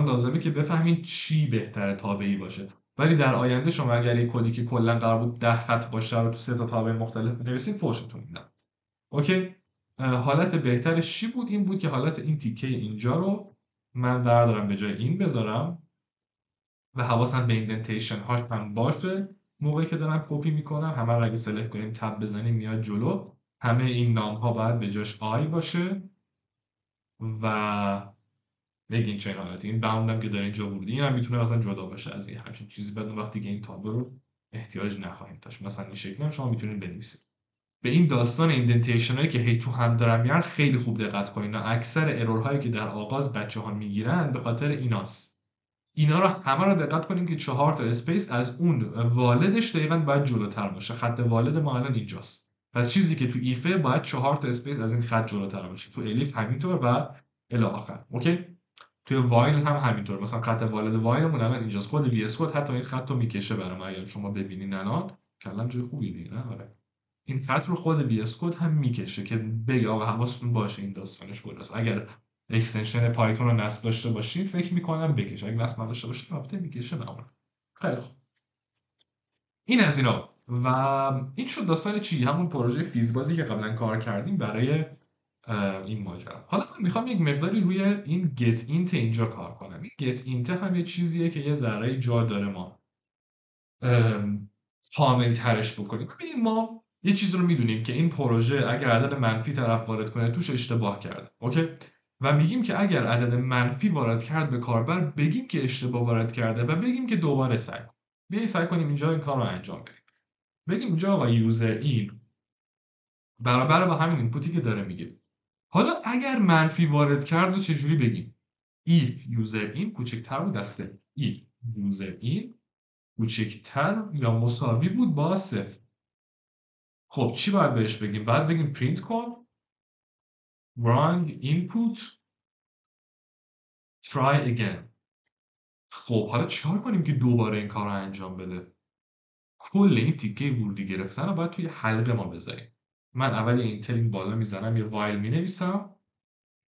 لازمه که بفهمین چی بهتره تابعی باشه، ولی در آینده شما اگر یک کدی که کلا قرار بود 10 خط باشه رو تو 3 تا تابع مختلف بنویسید فوشتون میدم. اوکی. حالت بهترش چی بود؟ این بود که حالت این تیکه اینجا رو من بردارم به جای این بذارم و حواسم به ایندنتیشن ها هم باشه موقعی که دارم کپی میکنم. همه رو اگه سلکت کنیم تب بزنیم میاد جلو. همه این نام ها باید به جاش آی باشه و بگین چه حالتی. این باوندم که داره اینجا ورودی این هم میتونه مثلا جدا باشه از این همچین چیزی، بعد اون وقتی که این تابلو رو احتیاج نخواهیم داشت. مثلا این شکلی هم شما میتونید بنویسید. به این داستان ایندنتیشن هایی که هی تو هم دارم میارن خیلی خوب دقت کنین. اکثر ارورهایی که در آغاز بچه‌ها میگیرن به خاطر ایناست. اینا رو همه رو دقت کنیم که 4 تا اسپیس از اون والدش دقیقاً باید جلوتر باشه. خط والد ما الان اینجاست. پس چیزی که تو ایفه باید 4 تا اسپیس از این خط جلوتر باشه. تو الیف همینطور و الی آخر. اوکی؟ توی وایل هم همینطور. مثلا خط والد وایلمون الان اینجاست. خود وی اس کد حتی این خط رو میکشه برام. اگر شما ببینین الان کلم جای خوبی دیگه نه؟ آره. این خط رو خود وی اس کد هم میکشه که بگه آقا حواستون باشه این داستانش کجاست. اگر اکستنشن پایتون رو نصب داشته باشین فکر میکنم بکشه، اگه نصب نداشته باشین البته میکشه معمولا. خیلی خوب. این از اینا و این شد داستان چی، همون پروژه فیزبازی که قبلا کار کردیم برای این ماجرا. حالا من میخوام یک مقداری روی این گت اینت اینجا کار کنم. این گت اینت هم یه چیزیه که یه ذره جا داره ما کامل ترش بکنیم. ببینید ما یه چیز رو میدونیم که این پروژه اگر عدد منفی طرف وارد کنه توش اشتباه کرده. اوکی؟ و میگیم که اگر عدد منفی وارد کرد به کاربر بگیم که اشتباه وارد کرده و بگیم که دوباره سعی کنیم. بیایید سعی کنیم اینجا این کار رو انجام بدیم. بگیم اینجا آقا یوزر این برابر با همین اینپوتی که داره میگه. حالا اگر منفی وارد کرد و چجوری بگیم؟ if user in کوچکتر بود از صفر. if user in کوچکتر یا مساوی بود با صفر. خب چی باید بهش بگیم؟ باید بگیم پرینت کن wrong input try again. خب حالا چیکار کنیم که دوباره این کار رو انجام بده؟ کل این تیکه ورودی گرفتن رو باید توی حلقه ما بذاریم. من اول اینتل این بالا میزنم، یه وایل مینویسم،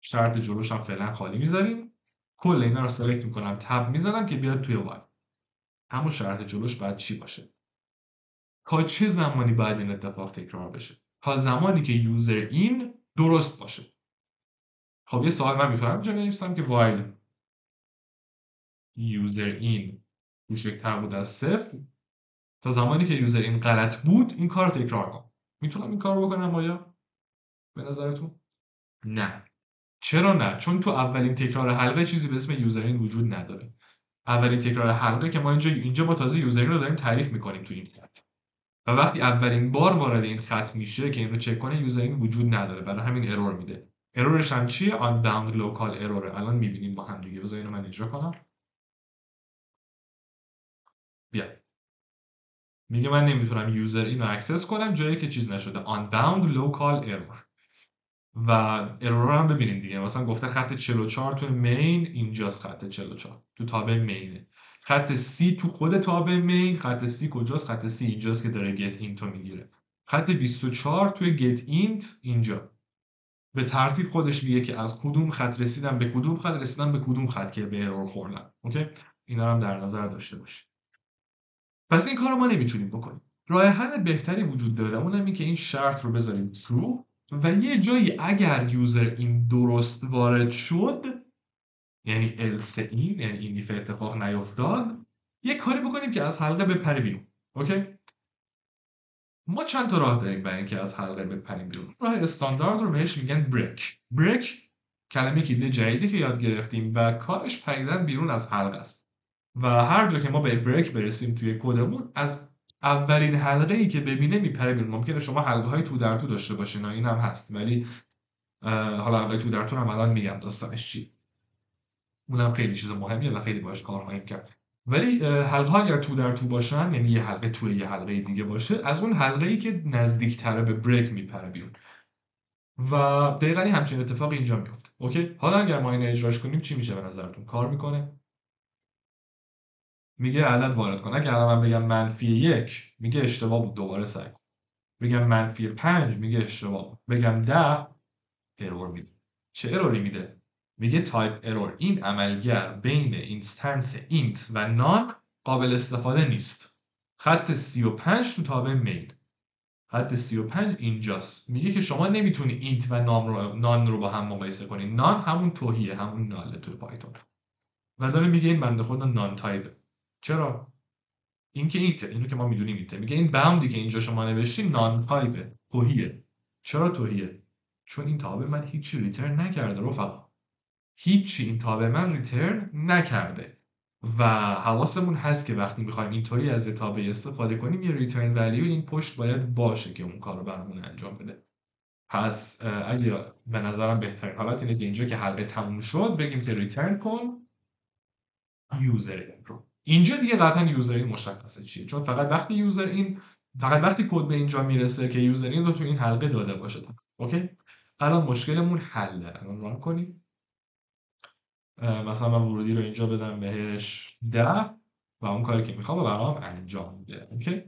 شرط جلوش هم فعلا خالی میذاریم. کل اینا رو سلکت میکنم، تب میزنم که بیاد توی وایل. همون شرط جلوش باید چی باشه؟ تا چه زمانی باید این اتفاق تکرار بشه؟ تا زمانی که یوزر این درست باشه. خب یه سوال من میتونم اینجا بنویسم که while user in کوچکتر بود از صفر تا زمانی که یوزر این غلط بود این کار رو تکرار کن. میتونم این کار رو بکنم آیا به نظرتون؟ نه. چرا نه؟ چون تو اولین تکرار حلقه چیزی به اسم یوزرین وجود نداره. اولین تکرار حلقه که ما اینجا ما تازه یوزرین رو داریم تعریف میکنیم تو این خط. و وقتی اولین بار وارد این خط میشه که این رو چک کنه یوزرین وجود نداره، برای همین ارور میده. ارورش هم چیه؟ unbound local error. الان میبینیم با هم دیگه. بذار اینو من اجرا کنم. بیا. میگه من نمیتونم یوزر اینو اکسس کنم جایی که چیز نشده. unbound local error. و ارور هم ببینیم دیگه. مثلا گفته خط 44 تو مین اینجاست. خط 44 تو تابع مینه. خط C تو خود تابع مین. خط C کجاست؟ خط C اینجاست که داره get int رو میگیره. خط 24 توی get int اینجا. به ترتیب خودش میگه که از کدوم خط رسیدم به کدوم خط رسیدم به کدوم خط که به ارور خوردم. اوکی؟ اینا هم در نظر داشته باشید. پس این کار رو ما نمیتونیم بکنیم. راه حل بهتری وجود داره، اونم اینه که این شرط رو بذاریم true و یه جایی اگر یوزر این درست وارد شد، یعنی else این، یعنی این ایف اتفاق نیفتاد، یه کاری بکنیم که از حلقه بپره بیرون. اوکی؟ ما چند تا راه داریم برای اینکه از حلقه بپریم بیرون. راه استاندارد رو بهش میگن بریک کلمه کلید جدیدی که یاد گرفتیم و کارش پریدن بیرون از حلقه است. و هر جا که ما به بریک برسیم توی کدمون، از اولین حلقه ای که ببینه میپره بیرون. ممکنه شما حلقه های تو در تو داشته باشین، این هم هست، ولی حالا حلقه تو در تو هم الان میگم داستانش چی. اونم خیلی چیز مهمیه و خیلی باهاش کار خواهیم کرد. ولی حلقه ها اگر تو در تو باشن، یعنی یه حلقه توی یه حلقه دیگه باشه، از اون حلقه ای که نزدیک‌تره به بریک میپره بیرون. و دقیقاً همچین اتفاقی اینجا میفته. اوکی؟ حالا اگر ما اینو اجراش کنیم چی میشه به نظرتون؟ کار میکنه؟ میگه عدد وارد کن. اگر من بگم -1 میگه اشتباه بود، دوباره سعی کن. بگم -5 میگه اشتباه بود. بگم 10 ارور میده. چه اروری میده؟ میگه تایپ ارور. این عملگر بین اینستنس اینت و نان قابل استفاده نیست. خط 35 تو تابع میل. خط 35 اینجاست. میگه که شما نمیتونی اینت و نان رو با هم مقایسه کنی. نان همون توهیه، همون ناله تو پایتون. و داره میگه این بنده خدا نان تایپه. چرا؟ این که اینته، اینو که ما میدونیم اینته. میگه این باوندی که اینجا شما نوشتی نان تایپه، توهیه. چرا توهیه؟ چون این تابع من هیچی ریترن نکرده رفقا. هیچی این تابع من ریترن نکرده. و حواسمون هست که وقتی میخوایم اینطوری از تابع استفاده کنیم، یه ریترن ولیو این پشت باید باشه که اون کار رو برامون انجام بده. پس اگه به نظرم بهترین حالت اینه که اینجا که حلقه تموم شد بگیم که ریترن کن یوزر این رو. اینجا دیگه قطعا یوزر این مشخصه چیه، چون فقط وقتی کد به اینجا میرسه که یوزر این رو تو این حلقه داده باشه. اوکی؟ الان مشکلمون حله. الان ران کنیم. مثلا من ورودی رو اینجا بدم بهش 10 و اون کاری که میخوام برام انجام میده. اوکی؟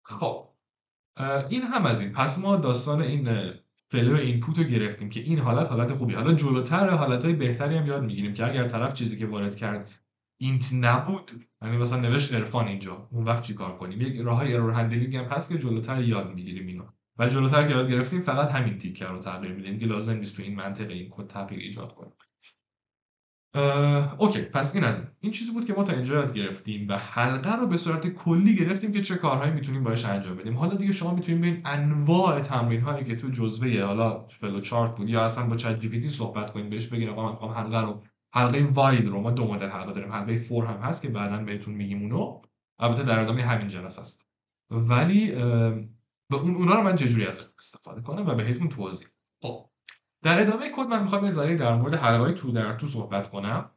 خب این هم از این. پس ما داستان این فلو اینپوت رو گرفتیم که این حالت خوبی. حالا جلوتر حالتهای بهتری هم یاد میگیریم که اگر طرف چیزی که وارد کرد اینت نبود، یعنی مثلا نوشت عرفان اینجا، اون وقت چیکار کنیم؟ یک راههای ارور هندلینگ هم هست که جلوتر یاد میگیریم اینو. و جلوتر که یاد گرفتیم فقط همین تیکر رو تغییر میدیم که لازم نیست تو این منطقه این کد تغییر ایجاد کنیم. اوکی، پس این از این چیزی بود که ما تا اینجا یاد گرفتیم و حلقه رو به صورت کلی گرفتیم که چه کارهایی میتونیم باهاش انجام بدیم. حالا دیگه شما میتونید ببین انواع تمرین هایی که تو جزوه حالا فلو چارت بود یا اصلا با چت جی پی تی صحبت کنید، بهش بگین آقا من میخوام حلقه واید رو، ما 2 مدل حلقه داریم، حلقه فور هم هست که بعداً بهتون میگیم اونو، البته در ادامه همین جلسه است. ولی به اونا رو من چجوری ازش استفاده کنم و بهتون توضیح. خب در ادامه کد من میخوام یه ذره در مورد حلقه‌های تو در تو صحبت کنم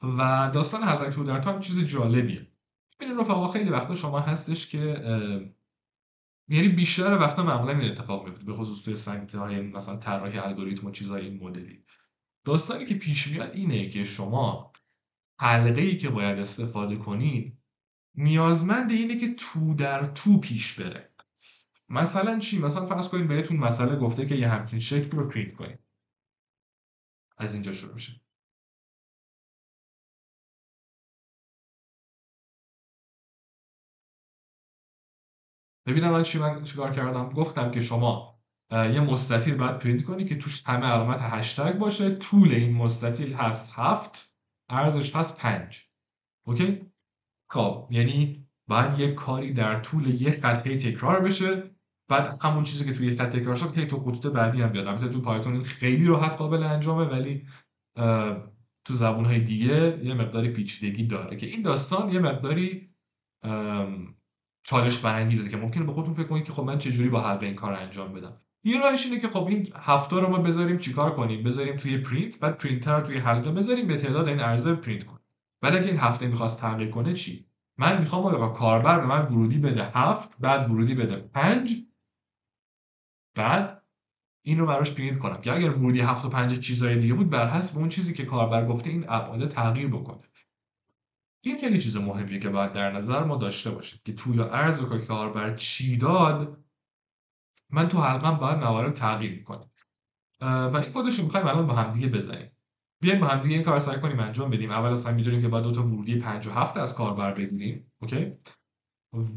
و داستان حلقه تو در تو هم چیز جالبیه. ببینید رفقا، خیلی وقتا شما هستش که یعنی بیشتر وقتا معمولا این اتفاق میفته، به خصوص توی سنگ‌های مثلا طراحی الگوریتم و چیزای این مدلی. داستانی که پیش میاد اینه که شما حلقه‌ای که باید استفاده کنید نیازمند اینه که تو در تو پیش بره. مثلا چی؟ مثلا فرض کنید بهتون مسئله گفته که یه همچین شکل رو پرینت کنید. از اینجا شروع میشه. ببینم من چیکار کردم. گفتم که شما یه مستطیل باید پرینت کنی که توش همه علامت هشتگ باشه. طول این مستطیل هست 7، عرضش هست 5. اوکی؟ خب یعنی باید یک کاری در طول یک خط هی تکرار بشه، بعد همون چیزی که توی یک خط تکرار شد هی تو خطوط بعدی هم بیاد. البته تو پایتون این خیلی راحت قابل انجامه، ولی تو زبون‌های دیگه یه مقداری پیچیدگی داره که این داستان یه مقداری چالش برانگیزه که ممکنه به خودتون فکر کنید که خب من چجوری با حل این کار انجام بدم. یه راهش اینه که خب این هفته رو ما بذاریم چیکار کنیم، بذاریم توی پرینت، بعد پرینتر رو توی حلقه بذاریم به تعداد این عرضه پرینت کنیم. بعد اگه این هفته میخواست تغییر کنه چی؟ من میخوام آقا کاربر به من ورودی بده 7، بعد ورودی بده 5، بعد این رو براش پرینت کنم که اگر ورودی 7 و 5 چیزای دیگه بود، بر حسب اون چیزی که کاربر گفته این ابعاد تغییر بکنه. این خیلی چیز مهمیه که باید در نظر ما داشته باشیم که طول و عرض رو که کاربر چی داد، من تو حلقم باید موارد تغییر میکنم و این کدش رو میخوایم الان با همدیگه بزنیم. بیایم با همدیگه این کار رو سعی کنیم انجام بدیم. اول اصلا میدونیم که باید دو تا ورودی 5 و 7 از کاربر بگیریم، اوکی؟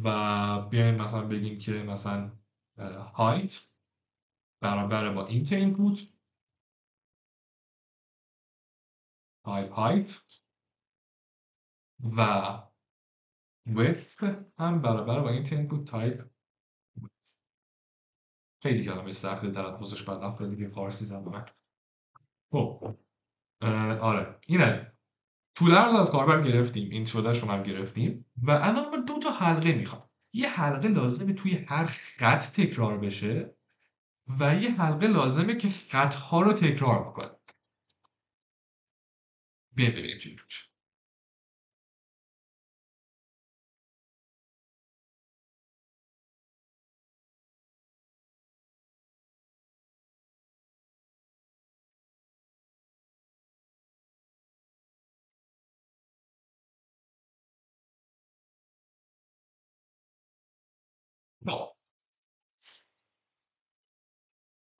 و بیایم مثلا بگیم که مثلا height برابر با int input height و width هم برابر با int input type. خیلی کلمه سخته تلفظش بعد افراد دیگه فارسی زبانه. خب آره این از این. طول عرض از کاربر گرفتیم، این شدهشون هم گرفتیم و الان ما دو تا حلقه میخوام. یه حلقه لازمه توی هر خط تکرار بشه و یه حلقه لازمه که خطها رو تکرار بکنه. بیایم ببینیم چی میشه.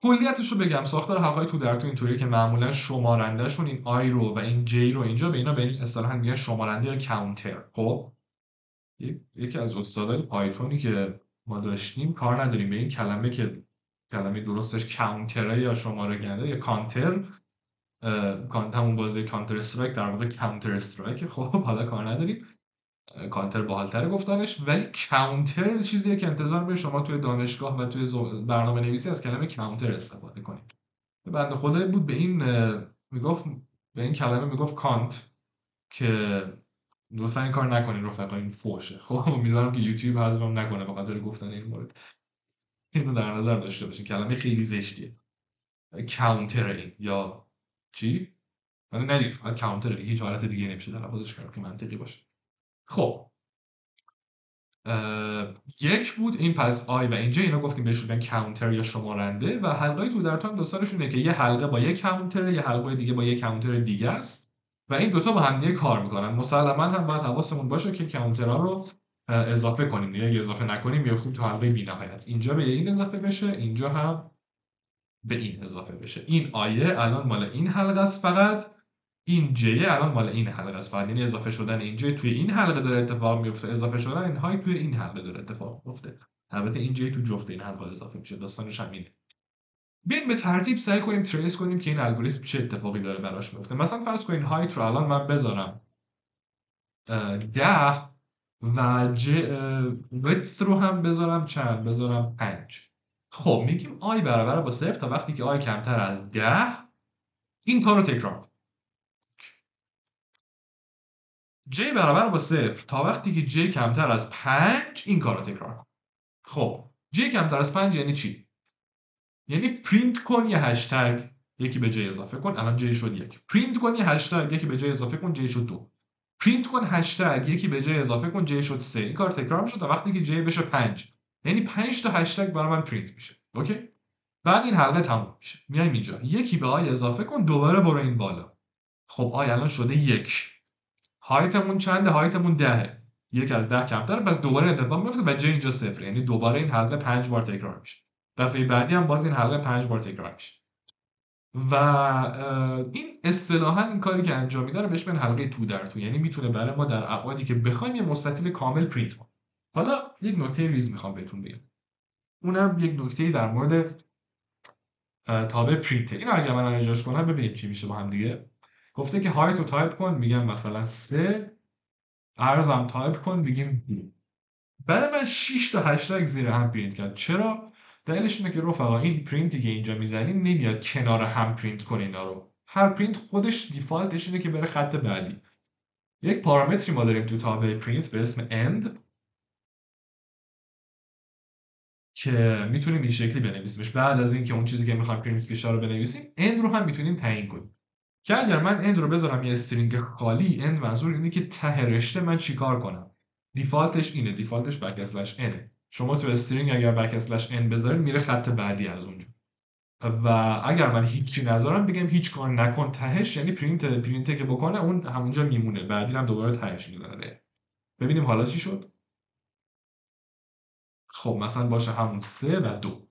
کلیتش رو بگم، ساختار حلقه‌های تو در تو اینطوریه که معمولا شمارندهشون این آی رو و این جی رو اینجا به اینا به این اصطلاحاً میگن شمارنده یا کاونتر. خب یکی از استادای پایتونی که ما داشتیم کار نداریم به این کلمه که کلمه درستش کاونتره یا شماره گنده یا کانتر، همون بازی کانتر استرایک در واقع کانتر استرایک. خب حالا کار نداریم، کانتر باحال‌تره گفتنش، ولی کاونتر چیزیه که انتظار میره شما توی دانشگاه و توی برنامه نویسی از کلمه کاونتر استفاده کنید. بنده خدایی بود به این میگفت، به این کلمه میگفت کانت، که لطفا این کار نکنین رفقا، این فوشه. خب امیدوارم که یوتیوب حذفم نکنه به خاطر گفتن این مورد. اینو در نظر داشته باشین، کلمه خیلی زشتیه. کاونتر این یا چی؟ من ندید فقط کاونتر دیگه، هیچ حالت دیگه نمیشه تلفظش کرد که منطقی باشه. خب یک بود این، پس آی و اینجا اینا گفتیم بهش میگن کاونتر یا شمارنده و حلقه تو در تو هم داستانشونه که یه حلقه با یک کاونتر، یه حلقه دیگه با یک کاونتر دیگه است و این دوتا با هم دیگه کار میکنن. مسلما هم باید حواسمون باشه که کاونترها رو اضافه کنیم دیگه، اگه اضافه نکنیم میافتیم تو حلقه بی‌نهایت. اینجا به این اضافه بشه، اینجا هم به این اضافه بشه. این آیه الان مال این حلقه است فقط، این جیه الان مال این حلقه است فقط، یعنی اضافه شدن این جی توی این حلقه داره اتفاق میفته، اضافه شدن این های توی این حلقه داره اتفاق میفته. البته این جی تو جفت این حلقه اضافه میشه، داستانش همینه. بیایم به ترتیب سعی کنیم تریس کنیم که این الگوریتم چه اتفاقی داره براش میفته. مثلا فرض کنین هایت رو الان من بذارم 10 و width رو هم بذارم چند؟ بذارم 5. خب میگیم آی برابر با 0 تا وقتی که آی کمتر از 10 این کار رو تکرار کن. j برابر با 0 تا وقتی که j کمتر از 5 این کار رو تکرار کن. خب j کمتر از 5 یعنی چی؟ یعنی پرینت کن یه هشتگ یکی به j اضافه کن، الان j شد 1. پرینت کن یه هشتگ یکی به j اضافه کن، j شد 2. پرینت کن هشتگ یکی به j اضافه کن، j شد 3. این کار تکرار میشه تا وقتی که j بشه 5. یعنی 5 تا هشتگ برای من پرینت میشه. اوکی؟ بعد این حلقه تموم میشه. میایم اینجا یکی به آی اضافه کن، دوباره برو این بالا. خب آی الان شده 1. هایتمون چنده؟ هایتمون 10. 1 از 10 کمتره، پس دوباره اتفاق میفته و j اینجا 0. یعنی دوباره این حلقه 5 بار تکرار میشه. دفعه بعدی هم باز این حلقه 5 بار تکرار میشه. و این اصطلاحاً این کاری که انجام میده رو بهش میگن حلقه تو در تو، یعنی میتونه برای ما در ابعادی که بخوایم یه مستطیل کامل پرینت کنه. حالا یک نکته ریز میخوام بهتون بگم. اونم یک نکته در مورد تابع پرینت. اینو اگه من اجراش کنم ببینیم چی میشه با هم دیگه. گفته که هایت رو تایپ کن، میگم مثلا 3. ارزم تایپ کن، میگیم 2. برای من 6 تا هشتگ زیر هم پرینت کرد. چرا؟ دلیلش اینه که رفقا این پرینتی که اینجا میزنیم نمیاد کنار هم پرینت کنه اینا رو. هر پرینت خودش دیفالتش اینه که بره خط بعدی. یک پارامتری ما داریم تو تابع پرینت به اسم end که میتونیم این شکلی بنویسیمش. بعد از اینکه اون چیزی که میخوایم پرینت فیشه رو بنویسیم end رو هم میتونیم تعیین کنیم. که اگر من end رو بذارم یه استرینگ خالی، end منظور اینه که ته رشته من چیکار کنم. دیفالتش اینه، دیفالتش بک اسلش n. شما تو استرینگ اگر بک اسلش n بذارید میره خط بعدی از اونجا. و اگر من هیچی نذارم بگم هیچ کار نکن تهش، یعنی پرینت که بکنه اون همونجا میمونه، بعدی هم دوباره تهش میزنه. ببینیم حالا چی شد. خب مثلا باشه همون 3 و 2.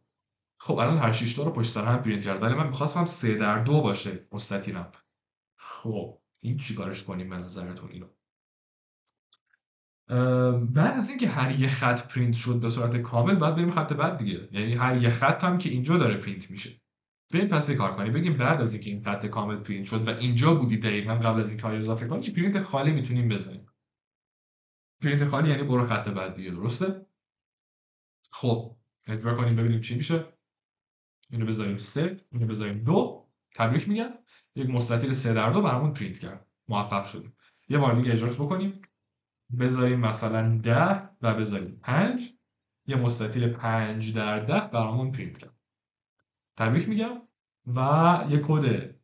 خب الان هر 6 تا رو پشت سر هم پرینت کرد، ولی من میخواستم 3 در 2 باشه مستطیلم. خب این چیکارش کنیم به نظرتون اینو؟ بعد از اینکه هر یه خط پرینت شد به صورت کامل بعد بریم خط بعد دیگه، یعنی هر یه خط هم که اینجا داره پرینت میشه. بریم پس یه کار کنیم، بگیم بعد از اینکه این خط کامل پرینت شد و اینجا بودی دقیقاً قبل از اینکه اضافه کنیم یه پرینت خالی میتونیم بزنیم. پرینت خالی یعنی برو خط بعد دیگه، درسته؟ خب اجرا کنیم ببینیم چی میشه. اینو بذاریم 3، اینو بذاریم 2. تبریک میگم، یک مستطیل 3 در 2 برامون پرینت کرد. موفق شدیم. یه بار دیگه اجراش بکنیم. بذاریم مثلا 10 و بذاریم 5. یه مستطیل 5 در 10 برامون پرینت کرد. تبریک میگم. و یه کد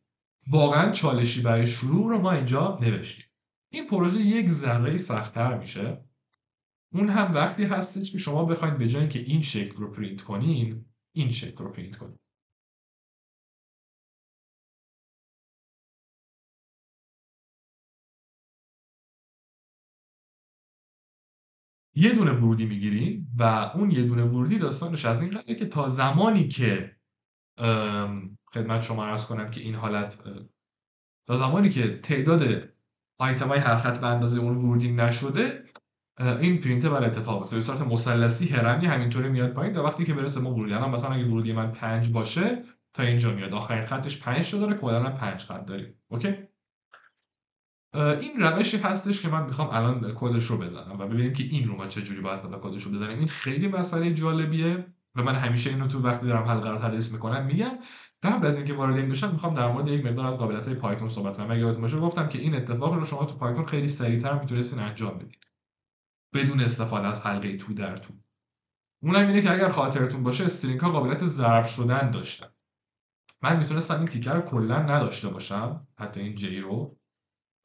واقعا چالشی برای شروع رو ما اینجا نوشتیم. این پروژه یک ذره سخت‌تر میشه. اون هم وقتی هستش که شما بخواید به جای اینکه این شکل رو پرینت کنین این شکل رو پرینت کنین. یه دونه ورودی میگیرین و اون یه دونه ورودی داستانش از این قراره که تا زمانی که خدمت شما عرض کنم که این حالت تا زمانی که تعداد آیتم‌های هر خط به اندازه اون ورودی نشده این پرینت بر اتفاق افتاده. به صورت مثلثی هرمی همینطوری میاد پایین تا وقتی که برسه ما ورودی. الان مثلا اگه ورودی من 5 باشه تا اینجا میاد، آخرین خطش 5 تا داره، کلا 5 خط داریم. اوکی. این روشی هستش که من میخوام الان کدش رو بزنم و ببینیم که این رو ما چجوری باید کدش رو بزنیم. این خیلی مسئله جالبیه و من همیشه اینو تو وقتی دارم حلقه رو تدریس میکنم میگم. قبل از اینکه وارد این بشم میخوام در مورد یک مقدار از قابلیت‌های پایتون صحبت کنم. اگه یادتون باشه گفتم که این اتفاق رو شما تو پایتون خیلی سریعتر میتونستین انجام بدید بدون استفاده از حلقه تو در تو. اونم اینه که اگر خاطرتون باشه استرینگ ها قابلیت ضرب شدن داشتن. من میتونستم این تیکر رو کلا نداشته باشم، حتی این جی رو،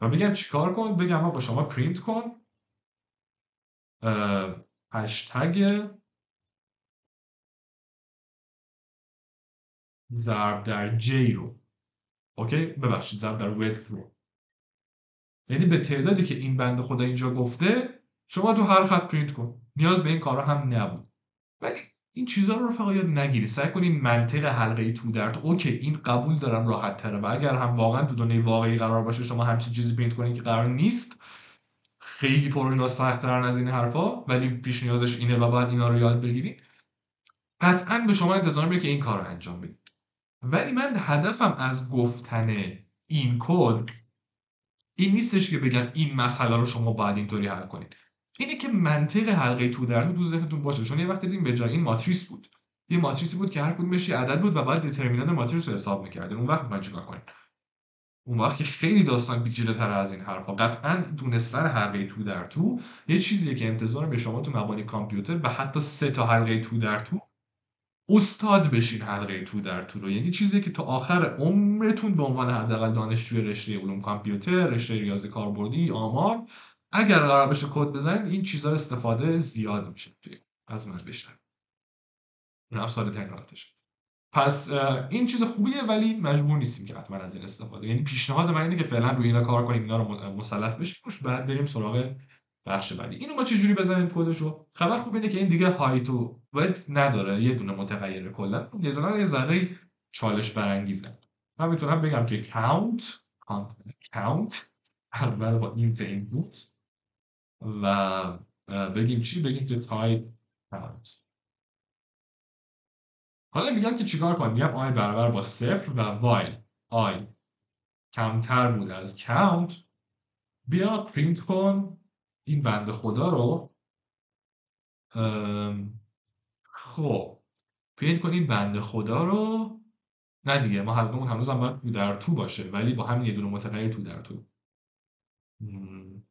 و بگم چیکار کن، بگم با شما پرینت کن هشتگ ضرب در جی رو. اوکی ببخشید ضرب در width رو، یعنی به تعدادی که این بنده خدا اینجا گفته شما تو هر خط پرینت کن. نیاز به این کارا هم نبود. ولی این چیزها رو رفقا یاد نگیری. سعی کنین منطق حلقه تو در تو. اوکی این قبول دارم راحت تره و اگر هم واقعا تو دنیای واقعی قرار باشه شما همچین چیزی پرینت کنین که قرار نیست، خیلی پروژه سخت‌ترن از این حرفا، ولی پیش نیازش اینه و باید اینا رو یاد بگیرید. قطعا به شما انتظار میره که این کار رو انجام بدید. ولی من هدفم از گفتن این کد این نیستش که بگم این مسئله رو شما باید اینطوری حل کنید. اینه که منطق حلقه تو در تو ذهنتون باشه. چون یه وقت دیدیم به جای این ماتریس بود، یه ماتریسی بود که هر کدومش یه عدد بود و باید دترمینانت ماتریس رو حساب می‌کردین. اون وقت می‌خواید چیکار کنید؟ اون وقت که خیلی داستان پیچیده‌تر از این حرفا. قطعاً دونستن حلقه تو در تو یه چیزیه که انتظار به شما تو مبانی کامپیوتر و حتی 3 تا حلقه تو در تو استاد بشین حلقه تو در تو رو. یعنی چیزی که تا آخر عمرتون به عنوان حداقل دانشجوی رشته علوم کامپیوتر، رشته ریاضی کاربردی، آمار، اگر قرار بشه کد بزنید این چیزا استفاده زیاد میشه توی از من بیشتر. این هم سال تکراراتش. پس این چیز خوبیه ولی مجبور نیستیم که حتما از این استفاده. یعنی پیشنهاد من اینه که فعلا روی اینا کار کنیم، اینا رو مسلط بشیم روش، بعد بریم سراغ بخش بعدی. اینو ما چجوری بزنیم کدشو؟ خبر خوب اینه که این دیگه هایت و width نداره، یه دونه متغیر کلا، یه دونه یه ذره چالش برانگیزه. من میتونم بگم که count اول با این input و بگیم چی؟ بگیم که type count. حالا میگم که چیکار کنم. میگم i برابر با 0 و while i کمتر بود از count بیا پرینت کن این بنده خدا رو خب پرینت کنیم بنده خدا رو. نه دیگه ما حلقمون هنوز هم باید تو در تو باشه، ولی با همین یه دونه متغیر تو در تو. م، م،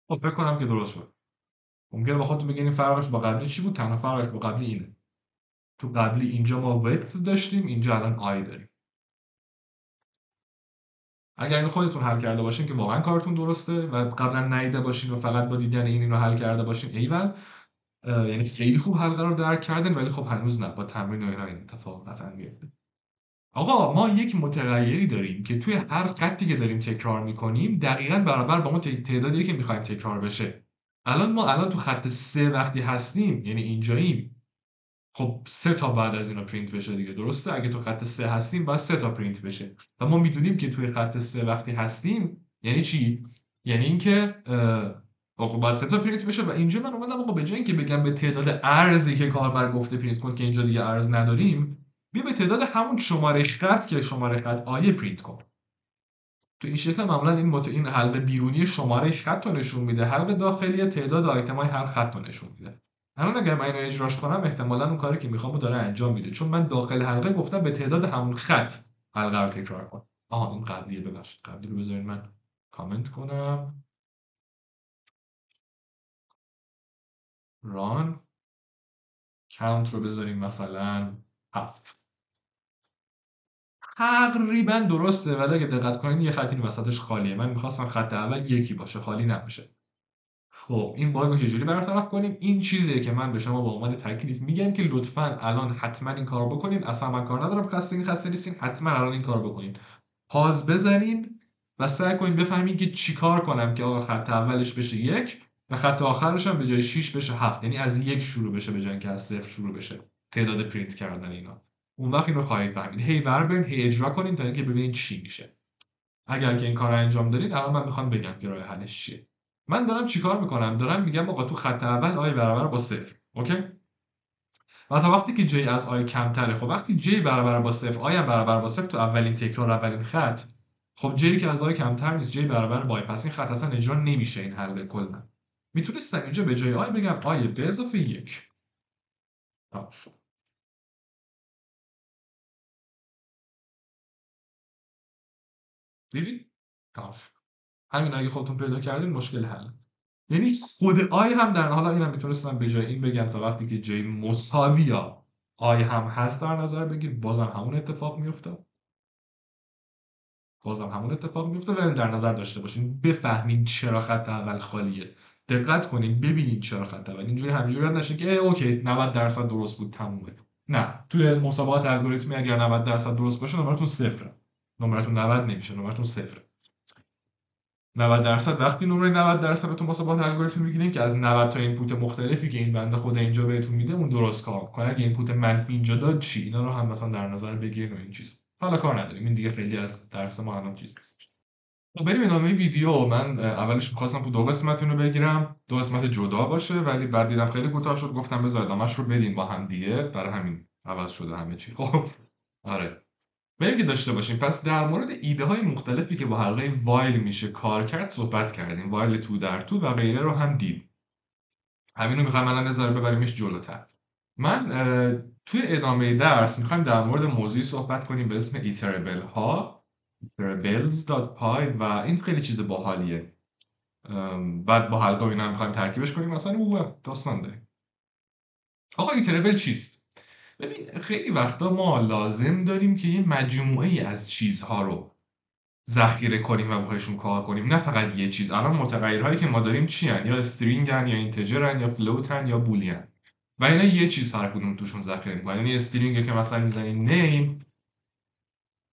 خب فکر کنم که درست شد. ممکنه با خودتون بگین این فرقش با قبلی چی بود؟ تنها فرقش با قبلی اینه. تو قبلی اینجا ما width داشتیم، اینجا الان آی داریم. اگر اینو خودتون حل کرده باشین که واقعا کارتون درسته و قبلا ندیده باشین و فقط با دیدن اینو حل کرده باشین، ایول. یعنی خیلی خوب حلقه رو درک کردن، ولی خب هنوز نه، با تمرین و اینا این اتفاق قطعا میفته. آقا ما یک متغیری داریم که توی هر خطی که داریم تکرار میکنیم دقیقا برابر با اون تعدادی که میخوایم تکرار بشه. الان تو خط 3 وقتی هستیم، یعنی اینجاییم. خب 3 تا بعد از اینا پرینت بشه دیگه، درسته؟ اگه تو خط 3 هستیم باید 3 تا پرینت بشه و ما میدونیم که توی خط 3 وقتی هستیم یعنی چی؟ یعنی اینکه آقا باید 3 تا پرینت بشه و اینجا من اومدم آقا به جای اینکه بگم به تعداد ارزی که کاربر گفته پرینت کن که اینجا دیگه ارز نداریم، بیا به تعداد همون شماره خط که شماره خط آیه پرینت کن. تو این شکل معمولا این حلقه بیرونی شماره خط رو نشون میده، حلقه داخلی تعداد آیتم‌های هر خط رو نشون میده. الان اگر من اینو اجراش کنم احتمالاً اون کاری که میخوام رو داره انجام میده، چون من داخل حلقه گفتم به تعداد همون خط حلقه رو تکرار کن. آها این قبلیه، ببخشید قبلی رو بذارین من کامنت کنم. ران کانت رو بذاریم مثلا 7. تقریبا درسته، ولی اگه دقت کنین یه خطی وسطش خالیه. من میخواستم خط اول یکی باشه، خالی نباشه. خب این باگ رو چجوری برطرف کنیم؟ این چیزیه که من به شما به عنوان تکلیف میگم که لطفاً الان حتما این کارو بکنین. اصلا من کار ندارم خسته نیستین، حتما الان این کارو بکنین. پاز بزنین و سعی کنین بفهمین که چیکار کنم که آقا خط اولش بشه 1 و خط آخرش هم به جای 6 بشه 7. یعنی از 1 شروع بشه به جای اینکه از 0 شروع بشه تعداد پرینت کردن اینا. اون وقت اینو خواهید فهمید. هی بربرین، هی اجرا کنین تا اینکه ببینید چی میشه. اگر که این کار رو انجام دارین الان من میخوام بگم که راه حلش چیه. من دارم چیکار میکنم؟ دارم میگم آقا تو خط اول آی برابر با 0. اوکی؟ و تا وقتی که j از آی کمتره، خب وقتی j برابر با 0 آی هم برابر با 0 تو اولین تکرار اولین خط، خب j که از آی کمتر نیست، j برابر با آی، پس این خط اصلا اجرا نمیشه. این حلقه کلا میتونستم اینجا به جای آی بگم آی به اضافه 1. تمام شد. دیدی؟ تمام شد. همین اگه خودتون پیدا کردین مشکل حل. یعنی خود آی هم در حالا اینم میتونستم به جای این بگم تا وقتی که j مساوی یا آی هم هست در نظر بگیر، بازم همون اتفاق میفته. ولی در نظر داشته باشین بفهمین چرا خط اول خالیه. دقت کنین ببینین چرا خط اول اینجوری همینجوری نشه که اوکی 90% درست بود تمومه. نه، توی مسابقات الگوریتمی اگر 90% درست باشه نمرتون صفره. نمرتون 90 نمیشه، نمرتون صفره. 90% وقتی نمره 90% رو تو مسابقات الگوریتمی میگیرین که از 90 تا اینپوت مختلفی که این بنده خدا اینجا بهتون میده اون درست کار کنه. اگه اینپوت منفی اینجا داد چی؟ اینا رو هم مثلا در نظر بگیرین و این چیز. حالا کار نداریم، این دیگه خیلی از درس ما الان چیز نیست. خب بریم ادامه ویدیو. من اولش می‌خواستم تو دو قسمت اینو بگیرم، دو قسمت جدا باشه، ولی بعد دیدم خیلی کوتاه شد، گفتم بذار ادامه‌ش رو بدیم با هم دیگه، برای همین عوض شده همه چی. خب آره. بریم که داشته باشیم. پس در مورد ایده های مختلفی که با حلقه وایل میشه کار کرد صحبت کردیم. وایل تو در تو و غیره رو هم دید. همین رو میخوایم الان نظر ببریمش جلوتر. من توی ادامه درس میخوایم در مورد موضوعی صحبت کنیم به اسم ایتربل ها iterables.py و این خیلی چیز باحالیه. بعد با حلقه اینا میخوایم ترکیبش کنیم مثلا داستان داریم. آقا ایتربل چیست؟ ببین خیلی وقتا ما لازم داریم که یه مجموعه ای از چیزها رو ذخیره کنیم و بخوایشون کار کنیم، نه فقط یه چیز. الان متغیرهایی که ما داریم چی هن؟ یا استرینگن یا اینتجرن یا فلوتن یا بولین و اینا یه چیز هر کدوم توشون ذخیره میکنن. یعنی استرینگ که مثلا میزنیم نیم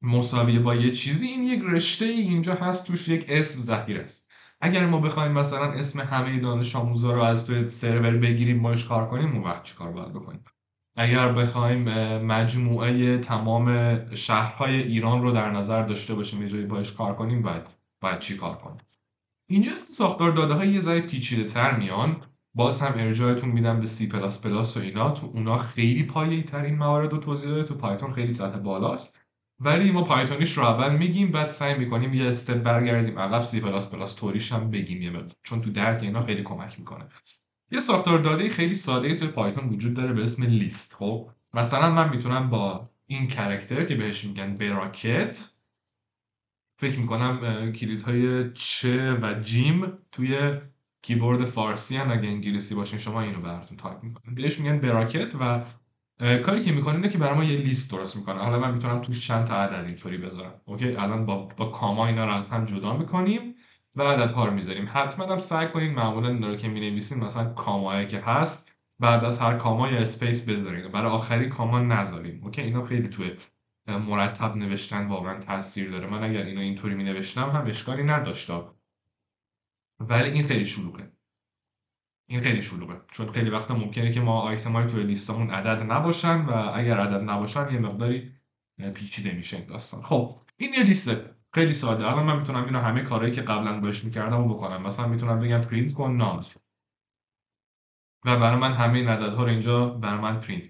مساویه با یه چیزی، این یک رشته ای اینجا هست توش یک اسم ذخیره است. اگر ما بخوایم مثلا اسم همه دانش آموزا رو از توی سرور بگیریم باش کار کنیم، اون وقت چیکار باید بکنیم؟ اگر بخوایم مجموعه تمام شهرهای ایران رو در نظر داشته باشیم یه جایی باش کار کنیم، باید چی کار کنیم؟ اینجاست که ساختار داده های یه ذره پیچیده تر میان. باز هم ارجاعتون میدم به سی پلاس پلاس و اینا، تو اونا خیلی پایه‌ای تر این موارد رو توضیح داده، تو پایتون خیلی سطح بالاست. ولی ما پایتونیش رو اول میگیم، بعد سعی میکنیم یه استپ برگردیم عقب سی پلاس پلاس توریش هم بگیم یه مقدار، چون تو درک اینا خیلی کمک میکنه. یه ساختار داده خیلی ساده توی پایتون وجود داره به اسم لیست. خب مثلا من میتونم با این کاراکتر که بهش میگن براکت، فکر میکنم کلیدهای چه و جیم توی کیبورد فارسی هم اگه انگلیسی باشین شما اینو براتون تایپ میکنن، بهش میگن براکت و کاری که میکنه اینه که برای ما یه لیست درست میکنه. حالا من میتونم توش چند تا عدد اینطوری بذارم. اوکی الان با کاما اینا رو از هم جدا میکنیم و عددها رو میذاریم. حتما هم سعی کنین معمولا اینا رو که مینویسین مثلا کامایی که هست بعد از هر کاما یا اسپیس بذارین، برای آخری کاما نذارین. اوکی اینا خیلی توی مرتب نوشتن واقعا تاثیر داره. من اگر اینو اینطوری می نوشتم هم اشکالی نداشته، ولی این خیلی شلوغه. چون خیلی وقتا ممکنه که ما آیتمای توی لیستمون عدد نباشن و اگر عدد نباشن یه مقداری پیچیده میشه این داستان. خب این یه لیسته خیلی ساده. الان من میتونم اینو همه کارهایی که قبلا باش میکردم رو بکنم. مثلا میتونم بگم پرینت کن نامز و برای من همه این عددها رو اینجا برای من پرینت.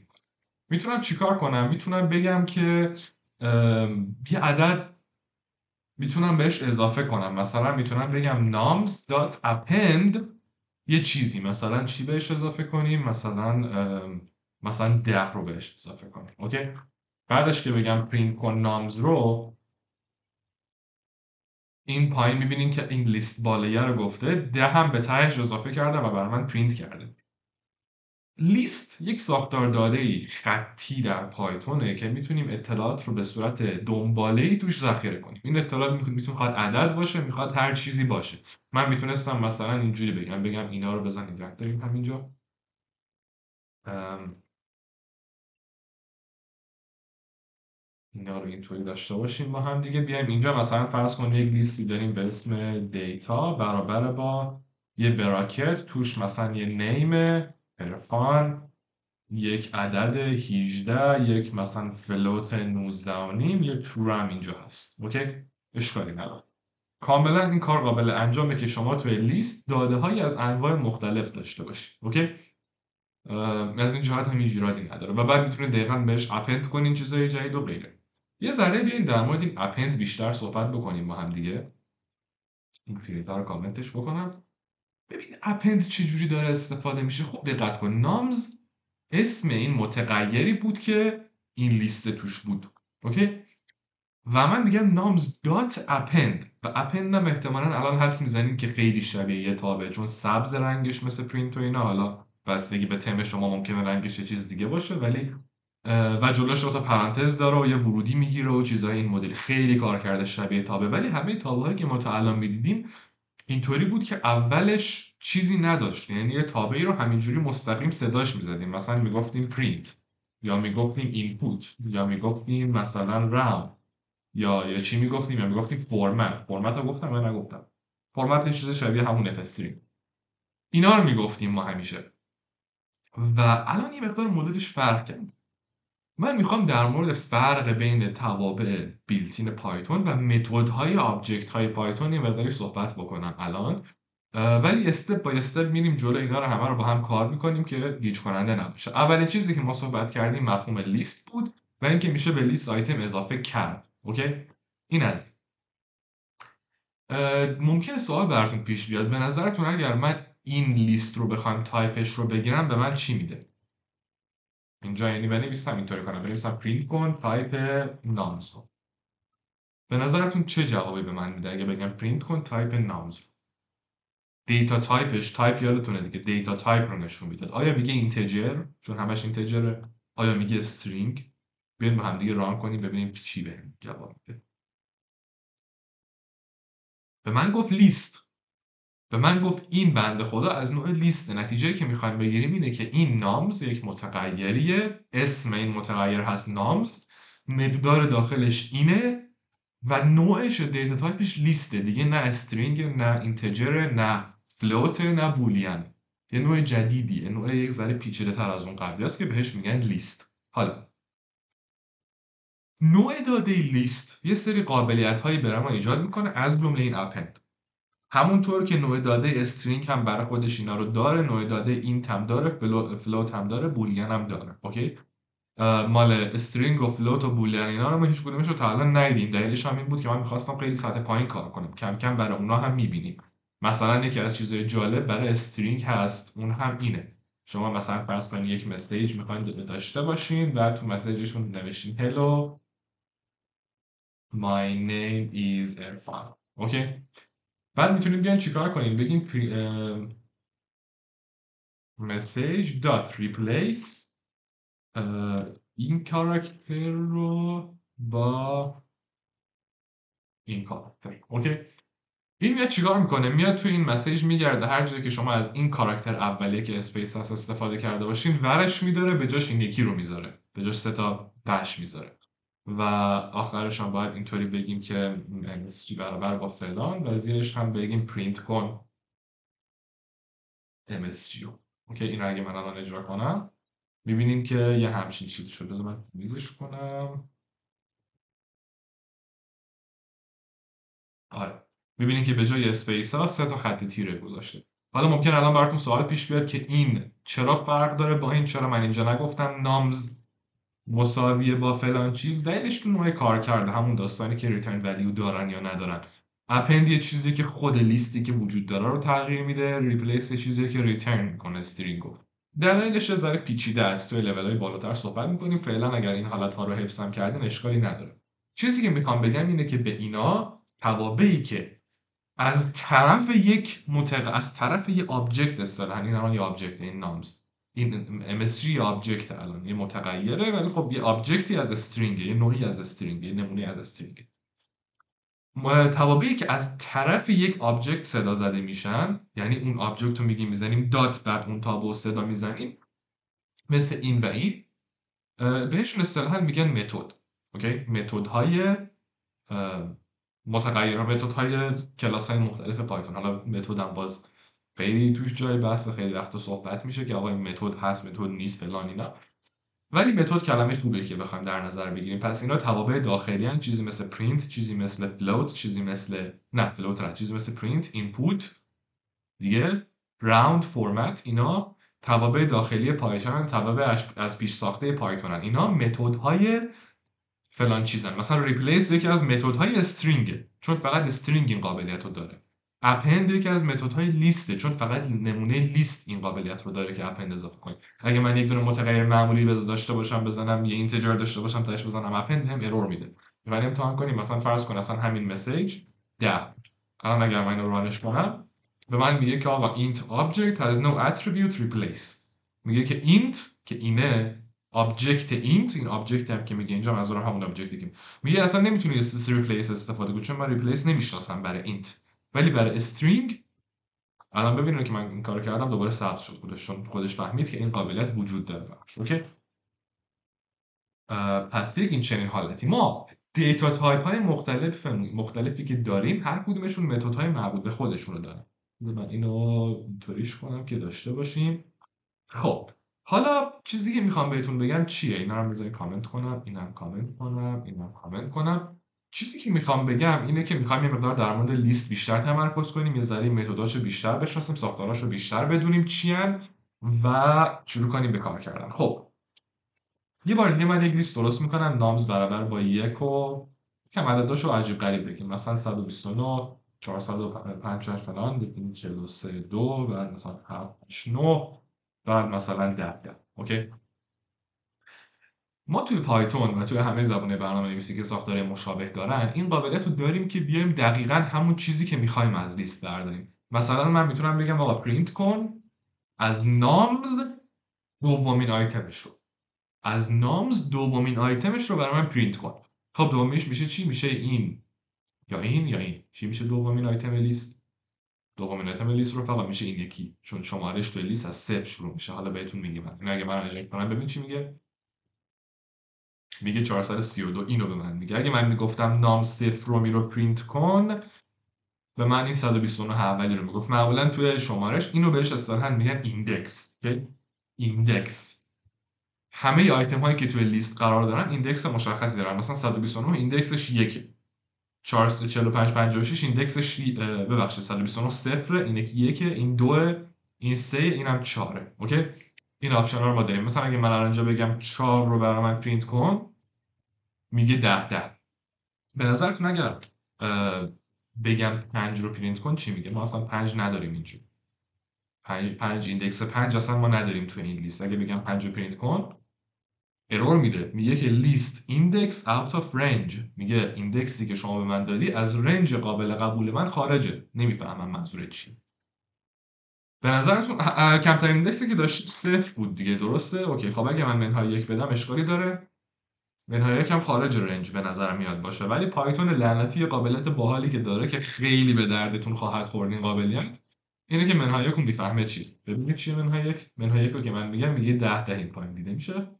میتونم چیکار کنم؟ میتونم بگم که یه عدد میتونم بهش اضافه کنم. مثلا میتونم بگم noms.append یه چیزی، مثلا چی بهش اضافه کنیم؟ مثلا 10 رو بهش اضافه کنیم. اوکی بعدش که بگم print کن noms رو، این پایین میبینین که این لیست بالایه رو گفته 10 هم به تهش اضافه کرده و برای من پرینت کرده. لیست یک ساختار داده خطی در پایتونه که میتونیم اطلاعات رو به صورت دنباله‌ای توش ذخیره کنیم. این اطلاعات میخواد عدد باشه، میخواد هر چیزی باشه. من میتونستم مثلا اینجوری بگم اینا رو بزنید داریم همینجا. اینا رو اینطوری داشته باشیم با هم دیگه. بیایم اینجا مثلا فرض کنیم یک لیستی داریم به اسم دیتا برابر با یه براکت توش مثلا یه نیم عرفان، یک عدد 18، یک مثلا فلوت 19 و نیم، یک ترو هم اینجا هست. اوکی اشکالی نداره. کاملا این کار قابل انجامه که شما توی لیست داده هایی از انواع مختلف داشته باشید. اوکی از این جهت هم ایرادی نداره و بعد میتونید دقیقا بهش اپند کنین چیزای جدید و غیره. یه ذره بیاین در مورد این اپند بیشتر صحبت بکنیم با هم دیگه. این پرینتر رو کامنتش بکنم. ببین اپند چجوری داره استفاده میشه. خوب دقت کن. نامز اسم این متغیری بود که این لیست توش بود. اوکی و من میگم نامز دات اپند و اپند هم احتمالاً الان حدس میزنیم که خیلی شبیه یه تابه، چون سبز رنگش مثل پرینت و اینا. حالا بستگی به تم شما ممکنه رنگش یه چیز دیگه باشه، ولی و جلوش تا پرانتز داره و یه ورودی میگیره و چیزای این مدل. خیلی کار کرده شبیه تابه، ولی همه تابه‌هایی که ما تا الان میدیدیم اینطوری بود که اولش چیزی نداشت. یعنی یه تابعی رو همینجوری مستقیم صداش میزدیم. مثلا میگفتیم پرینت یا میگفتیم اینپوت یا میگفتیم مثلا رام یا چی میگفتیم یا میگفتیم فرمت رو گفتم یا نگفتم؟ فرمت یه چیز شبیه همون F-string. اینا رو میگفتیم ما همیشه و الان یه مقدار مدلش فرق کرد. من میخوام در مورد فرق بین توابع بیلتین پایتون و متدهای آبجکت های پایتون یه مقداری صحبت بکنم الان، ولی استپ با استپ میریم جلو. اینا رو همه رو با هم کار میکنیم که گیج کننده نباشه. اولین چیزی که ما صحبت کردیم مفهوم لیست بود و اینکه میشه به لیست آیتم اضافه کرد. اوکی این از ممکنه سوال براتون پیش بیاد. به نظرتون اگر من این لیست رو بخوام تایپش رو بگیرم به من چی میده؟ اینجا یعنی بنویسم اینطوری کنم، بنویسم پرینت کن تایپ نامز رو. به نظرتون چه جوابی به من میده اگه بگم پرینت کن تایپ نامز رو؟ دیتا تایپش، تایپ یادتونه دیگه، دیتا تایپ رو نشون میداد. آیا میگه اینتجر چون همش اینتجره؟ آیا میگه استرینگ؟ بیاین با هم دیگه ران کنیم ببینیم چی بهم جواب میده. به من گفت لیست. به من گفت این بنده خدا از نوع لیست. نتیجه‌ای که میخوایم بگیریم اینه که این نامز یک متغیریه، اسم این متغیر هست نامز، مقدار داخلش اینه و نوعش دیتا تایپش لیسته دیگه، نه استرینگ، نه اینتجر، نه فلوت، نه بولین. یه نوع جدیدیه، نوع یک ذره پیچیده تر از اون قبلی است که بهش میگن لیست. حالا نوع داده لیست یه سری قابلیت هایی برای ما ایجاد میکنه، از جمله این اپند. همونطور که نوع داده استرینگ هم برای خودش اینا رو داره، نوع داده اینت هم داره، فلوت هم داره، بولین هم داره. اوکی، مال استرینگ و فلوت و بولین اینا رو ما هیچ کدومش رو تا الان ندیدیم. دلیلش هم این بود که من می‌خواستم خیلی سطح پایین کار کنم. کم کم برای اونا هم می‌بینیم. مثلا یکی از چیزهای جالب برای استرینگ هست، اون هم اینه. شما مثلا فرض کنید یک مسیج می‌خواید داشته باشین و تو مسیجشون نوشتین hello my name is Irfan. اوکی، بعد میتونید بیان چیکار کنیم، بگین message dot replace این کاراکتر رو با این کاراکتر. اوکی، این میاد چیکار میکنه؟ میاد تو این مسیج میگرده هر جایی که شما از این کاراکتر اولیه که اسپیس هست استفاده کرده باشین ورش میداره، به جاش این یکی رو میذاره، به جاش 3 تا دش میذاره و آخرش هم باید اینطوری بگیم که MSG برابر با فلان و زیرش هم بگیم پرینت کن MSG رو. اوکی، این رو اگه من الان اجرا کنم میبینیم که یه همچین چیزی شد. بذار من میزش کنم. آره، می‌بینید که به جای اسپیس ها 3 تا خط تیره گذاشته. حالا ممکن الان براتون سوال پیش بیاد که این چرا فرق داره با این، چرا من اینجا نگفتم نامز مساویه با فلان چیز؟ دلیلش تو نوع کار کرده، همون داستانی که ریترن ولیو دارن یا ندارن. اپند یه چیزی که خود لیستی که وجود داره رو تغییر میده، ریپلیس یه چیزی که ریترن میکنه استرینگو. دلایلش یه ذره پیچیده است، توی لول‌های بالاتر صحبت میکنیم. فعلا اگر این حالت‌ها رو حفظم کردین اشکالی نداره. چیزی که میخوام بگم اینه که به اینا توابعی که از طرف یک آبجکت اصطلاحاً، این الان یه آبجکت، این نامز، این MSG یه آبجکت، الان یه متغیره ولی خب یه آبجکتی از استرینگ، یه نوعی از استرینگ، یه نمونه از استرینگ. توابعی که از طرف یک آبجکت صدا زده میشن، یعنی اون آبجکت رو میزنیم دات، بعد اون تابو صدا میزنیم، مثل این و این، بهشون اصطلاحاً میگن متد. اوکی، متدهای متغیرها، متدهای کلاس های مختلف پایتون. حالا متد هم باز خیلی توش جای بحث، خیلی وقتا صحبت میشه که آقا این متد هست، متد نیست، فلان اینا. ولی متد کلمه خوبه که بخوایم در نظر بگیریم. پس اینا توابع داخلی ان، چیزی مثل پرینت، چیزی مثل فلوت، چیزی مثل نه فلوت نه، چیزی مثل پرینت، اینپوت دیگه، راوند، فرمت. اینا توابع داخلی پایتون، توابع از پیش ساخته پایتونن. اینا متدهای فلان چیزن. مثلا ریپلیس یکی از متدهای استرینگه چون فقط استرینگ این قابلیت رو داره. اپند یکی از متدهای لیسته چون فقط نمونه لیست این قابلیت رو داره که اپند اضافه کنی. اگه من یک دونه متغیر معمولی داشته باشم، بزنم یه اینتجر داشته باشم تاش بزنم اپند، هم ارور میده. ولی امتحان کنیم، مثلا فرض کن اصلا همین مسیج 10، الان اگر من اینو رانش کنم به من میگه که آقا int object has no attribute replace. میگه که int که اینه آبجکت اینت، این آبجکت هم که میگه اینجا منظورم همون آبجکتی که میگه اصلا نمیتونی ریپلیس استفاده کنی چون من ریپلیس نمیشناسم برای اینت، ولی برای استرینگ الان ببینید که من این کارو کردم دوباره ثبت شد خودش فهمید که این قابلیت وجود داره براش. اوکی، پس یک این چنین حالتی ما دیتا تایپ های مختلفی که داریم، هر کدومشون متد های مربوط به خودشونو دارن. من اینو اینطوریش کنم که داشته باشیم. خب حالا چیزی که میخوام بهتون بگم چیه؟ اینا رو بذارید کامنت کنم، اینم کامنت کنم، اینم کامنت کنم. چیزی که میخوام بگم اینه که میخوام یه مقدار در مورد لیست بیشتر تمرکز کنیم، یه ذره متداشو بیشتر بشناسیم، ساختاراشو بیشتر بدونیم چیان و شروع کنیم به کار کردن. خب یه بار دیگه من یک لیست درست میکنم، نامز برابر با 1 و کم عدداشو عجیب غریب بگیم، مثلا 129 450 فلان، 43 2 بعد مثلا 7 9 بعد مثلا 10. اوکی، ما توی پایتون و توی همه زبان‌های برنامه‌نویسی که ساختار مشابه دارن این قابلیت رو داریم که بیایم دقیقاً همون چیزی که می‌خوایم از لیست برداریم. مثلا من میتونم بگم آقا پرینت کن از نامز دومین آیتمش رو. از نامز دومین آیتمش رو برای من پرینت کن. خب دومیش میشه چی؟ میشه این یا این یا این. چی میشه دومین آیتم لیست؟ دومین آیتم لیست رو فقط میشه این یکی، چون شمارش توی لیست از 0 شروع میشه. حالا بهتون میگم این اگه من اجرا کنم ببین چی میگه. میگه 432 اینو به من میگه. اگه من میگفتم نام 0 رو پرینت کن، به من این 129 اولی رو میگفت. معمولا توی شمارش اینو بهش اصطلاحاً میگن ایندکس. ایندکس همه آیتم هایی که توی لیست قرار دارن ایندکس مشخصی دارن. مثلا 129 ایندکسش 1، 445 56 ایندکسش ببخشید 129 صفر، این یکی 1، این 2، این 3، اینم 4. اوکی، این آپشن ها رو ما داریم. مثلا اگه من الان اینجا بگم 4 رو برای من پرینت کن، میگه 10. به نظرتون اگر بگم 5 رو پرینت کن چی میگه؟ ما اصلا 5 نداریم اینجا. 5 ایندکس 5 اصلا ما نداریم تو این لیست. اگه بگم 5 رو پرینت کن ارور میده، میگه که لیست ایندکس out of range. میگه ایندکسی که شما به من دادی از رنج قابل قبول من خارجه. نمیفهمم منظورت چیه. به نظرتون کمترین ایندکسی که داشت 0 بود دیگه، درسته؟ اوکی، خب اگه من منهای 1 بدم اشکالی داره؟ منهای 1 هم خارج رنج به نظر میاد باشه. ولی پایتون لعنتی یه قابلیت باحالی که داره که خیلی به دردتون خواهد خورد این قابلیت، اینه که منهای 1 رو میفهمه چی. ببینید چیه منهای 1. منهای 1 رو که من میگم میگه 10 این پایین دیده میشه.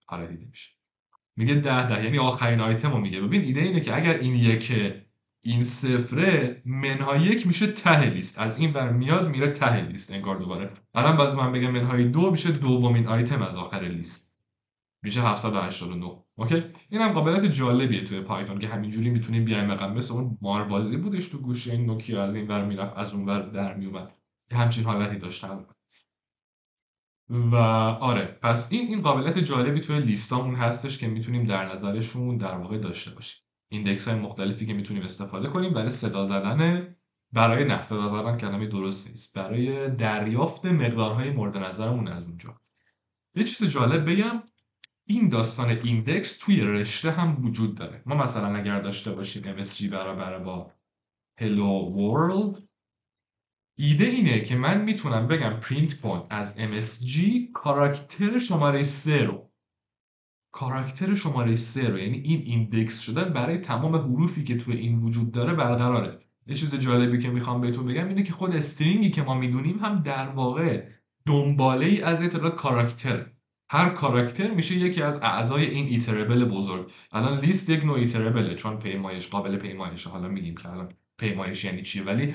آره دیده میشه. میگه 10 یعنی آخرین آیتم رو میگه. ببین ایده اینه که اگر این 1 این 0 منهای 1 میشه ته لیست، از این ور میاد میره ته لیست انگار. دوباره الان باز من بگم منهای 2 میشه دومین آیتم از آخر لیست، میشه 789. اوکی، این هم قابلیت جالبیه توی پایتون که همینجوری میتونیم بیایم رقم. مثل اون مار بازی بودش تو گوشه این نوکیا، از این ور میرفت از اون ور در میومد، همچین حالتی داشتن. و آره، پس این قابلیت جالبی توی لیستامون هستش که میتونیم در نظرشون در واقع داشته باشیم. ایندکس های مختلفی که میتونیم استفاده کنیم برای صدا زدن، برای نه صدا زدن کلمه درست نیست، برای دریافت مقدارهای مورد نظرمون از اونجا. یه چیز جالب بگم، این داستان ایندکس توی رشته هم وجود داره. ما مثلا اگر داشته باشیم MSG برابر با Hello World، ایده اینه که من میتونم بگم پرینت کن از MSG کاراکتر شماره 3 رو. کاراکتر شماره 3 رو، یعنی این ایندکس شدن برای تمام حروفی که توی این وجود داره برقراره. یه چیز جالبی که میخوام بهتون بگم اینه که خود استرینگی که ما میدونیم هم در واقع دنباله ای از اطلاعات کاراکتر. هر کاراکتر میشه یکی از اعضای این ایتربل بزرگ. الان لیست یک نوع ایتربله چون پیمایش قابل پیمایشه. حالا میگیم که الان پیمایش یعنی چی، ولی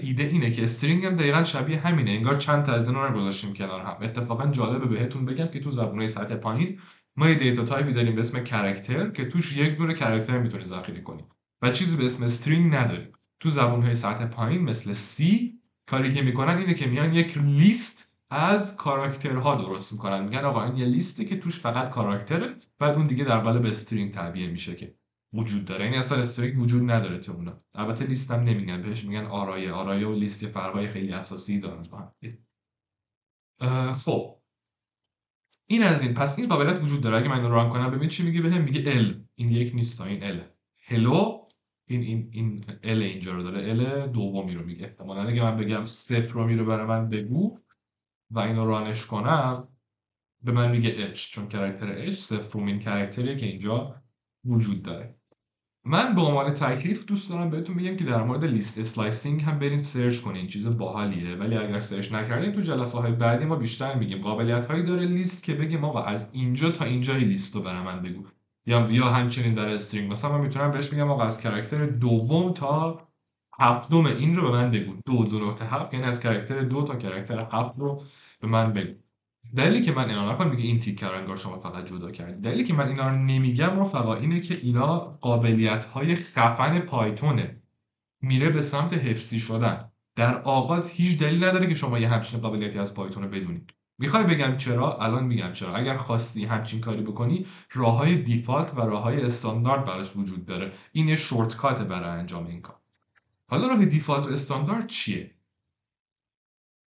ایده اینه که استرینگ هم دقیقاً شبیه همینه. انگار چند تا از اینا رو گذاشتیم کنار هم. اتفاقا جالبه بهتون بگم که تو زبونهای سطح پایین ما یه دیتا تایپی داریم به اسم کاراکتر که توش یک دونه کاراکتر میتونی ذخیره کنی و چیزی به اسم استرینگ نداریم. تو زبونهای سطح پایین مثل C کاری که میکنن اینه که میان یک لیست از کاراکترها درست میکنن. میگن آقا این یه لیسته که توش فقط کاراکتره، بعد اون دیگه در قالب استرینگ تعبیه میشه که وجود داره. این اصلا استرینگ وجود نداره تو اونا. البته لیست هم نمیگن بهش، میگن آرایه و لیست فرقای خیلی اساسی دارن با هم. خب این از این. پس این قابلیت وجود داره. اگه من اینو ران کنم ببین چی میگه بهم. میگه ال، این یک نیست، این ال. هلو، این ال اینجا رو داره، ال دومی رو میگه. احتمالاً اگه من بگم 0 رو میره برای من بگو و اینو رانش کنم به من میگه اچ، چون کاراکتر اچ صفرمین کاراکتریه که اینجا وجود داره. من به عنوان تکلیف دوست دارم بهتون میگم که در مورد لیست اسلایسینگ هم برید سرچ کنین، چیز باحالیه. ولی اگر سرچ نکردین تو جلسه های بعدی ما بیشتر میگیم. قابلیت هایی داره لیست که بگیم آقا از اینجا تا اینجای لیست رو برای من بگو، یا همچنین در استرینگ مثلا من میتونم بهش بگم آقا از کاراکتر دوم تا هفتم این رو به من بگو. 2.7 یعنی از کاراکتر 2 تا کاراکتر 7 رو به من بگو. دلیلی که من اینا نکنم، میگه این تیکر رو انگار شما فقط جدا کردید. دلیلی که من اینا رو نمیگم رفقا اینه که اینا قابلیت‌های خفن پایتونه، میره به سمت حفظی شدن. در آغاز هیچ دلیل نداره که شما یه همچین قابلیتی از پایتون رو بدونید. میخوای بگم چرا؟ الان میگم چرا. اگر خواستی همچین کاری بکنی، راههای دیفالت و راههای استاندارد براش وجود داره. این یه شورتکات برای انجام این کار. حالا راه دیفالت و استاندارد چیه؟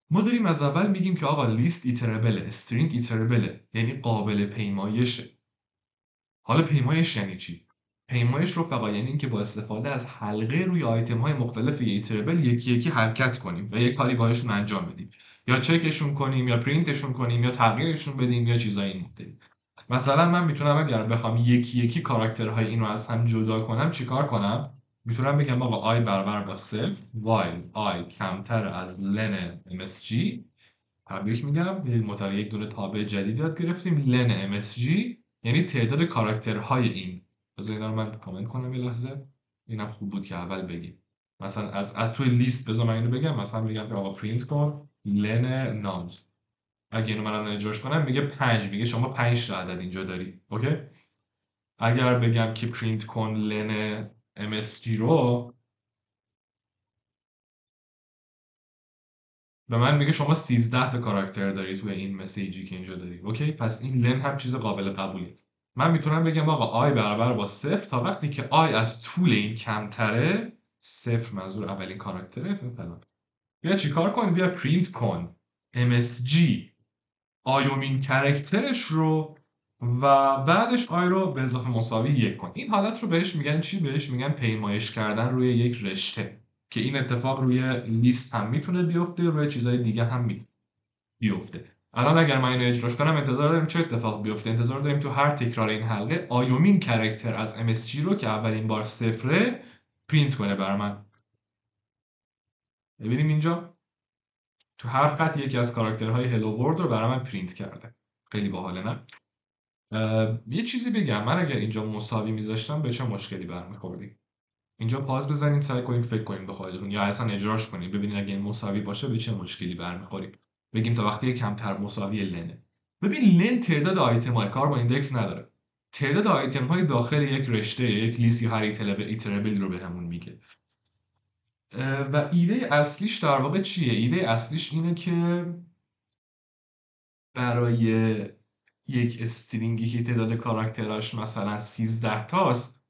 ما داریم از اول میگیم که آقا لیست ایتربله، استرینگ ایتربله، یعنی قابل پیمایشه. حالا پیمایش یعنی چی؟ پیمایش رفقا یعنی اینکه با استفاده از حلقه روی آیتم های مختلف ایتربل یکی یکی حرکت کنیم و یک کاری باهاشون انجام بدیم، یا چکشون کنیم یا پرینتشون کنیم یا تغییرشون بدیم یا چیزای این مدلی. مثلا من میتونم اگر بخوام یکی یکی کاراکترهای این رو از هم جدا کنم چیکار کنم؟ میتونم بگم آقا آی برابر با صفر while آی کمتر از لن MSG. تبریک میگم، یک دونه تابع جدید یاد گرفتیم، لن MSG یعنی تعداد کاراکترهای این. بذار اینا رو من کامنت کنم یه لحظه، اینم خوب بود که اول بگیم. مثلا از توی لیست بذار من اینو بگم، مثلا بگم که آقا پرینت کن لن نامز. اگه اینو من الان اجراش کنم میگه 5، میگه شما 5 تا عدد اینجا داری. اوکی. اگر بگم که پرینت کن لن MSG رو، به من میگه شما 13 تا کاراکتر داری توی این مسیجی که اینجا داری. اوکی، پس این لن هم چیز قابل قبولیه. من میتونم بگم آقا آی برابر با صفر تا وقتی که آی از طول این کمتره، صفر منظور اولین کاراکتره فلان. بیا چیکار کن، بیا پرینت کن MSG آیومین کرکترش رو و بعدش آی رو به اضافه مساوی 1 کن. این حالت رو بهش میگن چی؟ بهش میگن پیمایش کردن روی یک رشته، که این اتفاق روی لیست هم میتونه بیفته، روی چیزای دیگه هم میتونه بیفته. الان اگر من اینو اجراش کنم انتظار داریم چه اتفاق بیفته؟ انتظار داریم تو هر تکرار این حلقه آیومین کرکتر از MSG رو که اولین بار صفره پرینت کنه بر من. ببینیم اینجا تو هر خط یکی از کاراکترهای هلو ورلد رو برای من پرینت کرده. خیلی باحاله نه؟ یه چیزی بگم، من اگر اینجا مساوی میذاشتم به چه مشکلی برمیخوردیم؟ اینجا پاز بزنید، سعی کنید فکر کنید به خودتون یا اصلا اجراش کنید ببینید اگه این مساوی باشه به چه مشکلی برمیخوریم. بگیم تا وقتی کمتر مساوی لنه. ببین لن تعداد آیتم های کار با ایندکس نداره، تعداد آیتم های داخل یک رشته، یک لیست یا هر ایتربل رو بهمون میگه. و ایده اصلیش در واقع چیه؟ ایده اصلیش اینه که برای یک استرینگی که تعداد کاراکتراش مثلا 13 تاست،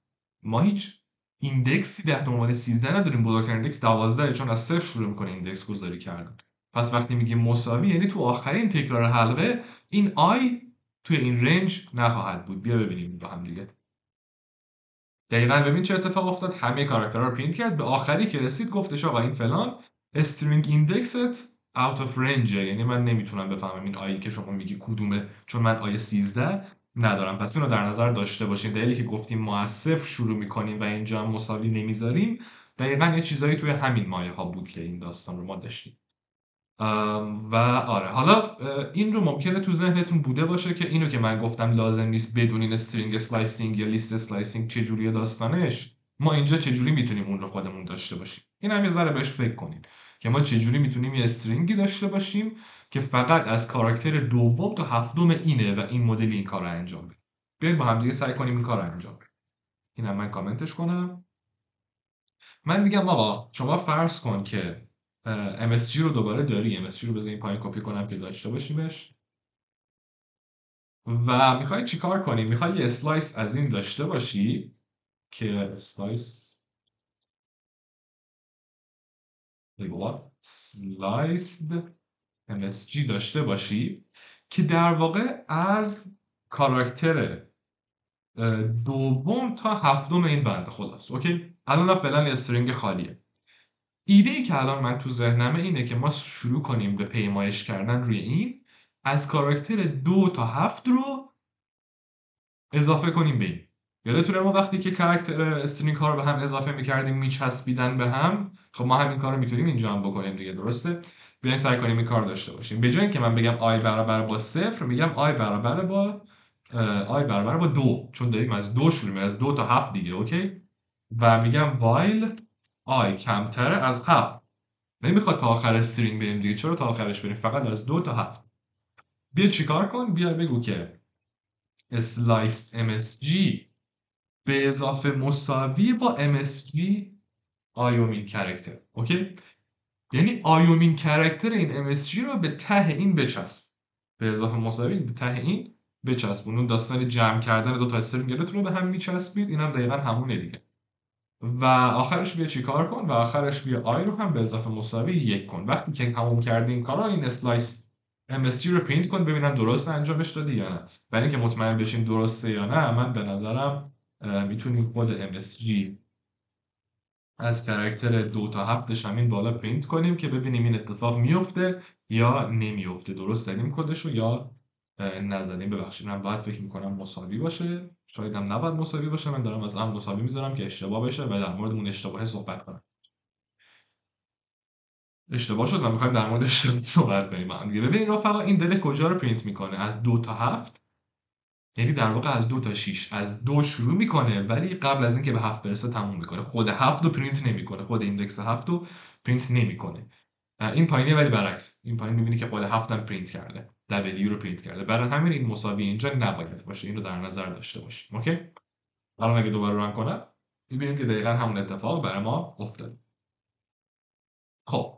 ما هیچ ایندکسی 10⁻13 نداریم، بزرگترین ایندکس 12 چون از صفر شروع میکنه ایندکس گذاری کردن. پس وقتی میگیم مساوی یعنی تو آخرین تکرار حلقه این آی توی این رنج نخواهد بود. بیا ببینیم با هم دیگه. دقیقاً ببین چه اتفاق افتاد، همه کاراکترها رو پرینت کرد، به آخری که رسید گفتش آقا این فلان استرینگ ایندکست out of range، یعنی من نمیتونم بفهمم این آیی که شما میگی کدومه چون من آی 13 ندارم. پس اینو در نظر داشته باشین. دلیلی که گفتیم ما از صفر شروع میکنیم و اینجا هم مساوی نمیذاریم دقیقاً یه چیزایی توی همین مایه ها بود که این داستان رو ما داشتیم. و آره حالا این رو ممکنه تو ذهنتون بوده باشه که اینو که من گفتم لازم نیست بدونین استرینگ اسلایسینگ یا لیست اسلایسینگ چجوریه داستانش، ما اینجا چجوری میتونیم اون رو خودمون داشته باشیم. این هم یه ذره بهش فکر کنین که ما چجوری میتونیم یه استرینگی داشته باشیم که فقط از کاراکتر دوم تا هفتم اینه و این مدلی این کار رو انجام بده. بیاید با هم دیگه سعی کنیم این کار رو انجام بدیم. اینم من کامنتش کنم. من میگم آقا شما فرض کن که MSG رو دوباره داری. MSG رو بذار این پایین کپی کنم که داشته باشیمش. و میخوای چیکار کنی؟ میخوای یه اسلایس از این داشته باشی که اسلایس سلایسد MSG داشته باشی که در واقع از کاراکتر دوم تا هفتم این بنده خداست. اوکی؟ الان فعلا استرینگ خالیه. ایده ای که الان من تو ذهنمه اینه که ما شروع کنیم به پیمایش کردن روی این، از کاراکتر 2 تا 7 رو اضافه کنیم به این. یادتونه ما وقتی که کاراکتر استرینگ ها رو به هم اضافه میکردیم میچسبیدن به هم؟ خب ما همین کار رو میتونیم اینجا هم بکنیم دیگه، درسته؟ بیاین سعی کنیم این کار داشته باشیم. به جای اینکه من بگم آی برابر با 0 میگم آی برابر با 2، چون داریم از 2 شروع می‌کنیم، از 2 تا 7 دیگه. اوکی؟ و میگم while آی کمتره از 7. نمیخواد تا آخر استرینگ بریم دیگه، چرا تا آخرش بریم؟ فقط از 2 تا 7. بیا چیکار کن؟ بیا بگو که sliced MSG به اضافه مساوی با MSG آیومین کرکتر. اوکی؟ یعنی آیومین کرکتر این MSG رو به ته این بچسب، به اضافه مساوی به ته این بچسب. اون داستان جمع کردن دو تا استرینگ رو به هم میچسبید، اینم دقیقاً همونه دیگه. و آخرش بیا چیکار کن؟ و آخرش بیا آی رو هم به اضافه مساوی 1 کن. وقتی که تموم کردی این کارا این اسلایس MSG رو پرینت کن ببینم درست انجامش دادی یا نه. برای اینکه مطمئن بشیم درسته یا نه، من به نظرم میتونیم خود MSG از کرکتر 2 تا 7ش همین بالا پرینت کنیم که ببینیم این اتفاق میفته یا نمیفته، درست زدیم کدش رو یا نزدیم. ببخشید من باید فکر میکنم مساوی باشه، شاید هم نباید مساوی باشه. من دارم از هم مساوی میذارم که اشتباه بشه و در مورد اون اشتباه صحبت کنم. اشتباه شد و میخوایم در مورد اشتباه صحبت کنیم با هم دیگه. ببینید رفقا این دل کجا رو پرینت میکنه؟ از 2 تا 7، یعنی در واقع از 2 تا 6. از 2 شروع میکنه ولی قبل از اینکه به 7 برسه تموم میکنه. خود 7 رو پرینت نمیکنه، خود ایندکس 7 رو پرینت نمیکنه. این پایینه ولی برعکس، این پایین میبینی که خود 7 هم پرینت کرده، W رو پرینت کرده. برای همین این مساوی اینجا نباید باشه، اینو در نظر داشته باشیم. اوکی، الان اگه دوباره ران کنم میبینیم که دقیقاً همون اتفاق برای ما افتاد. خب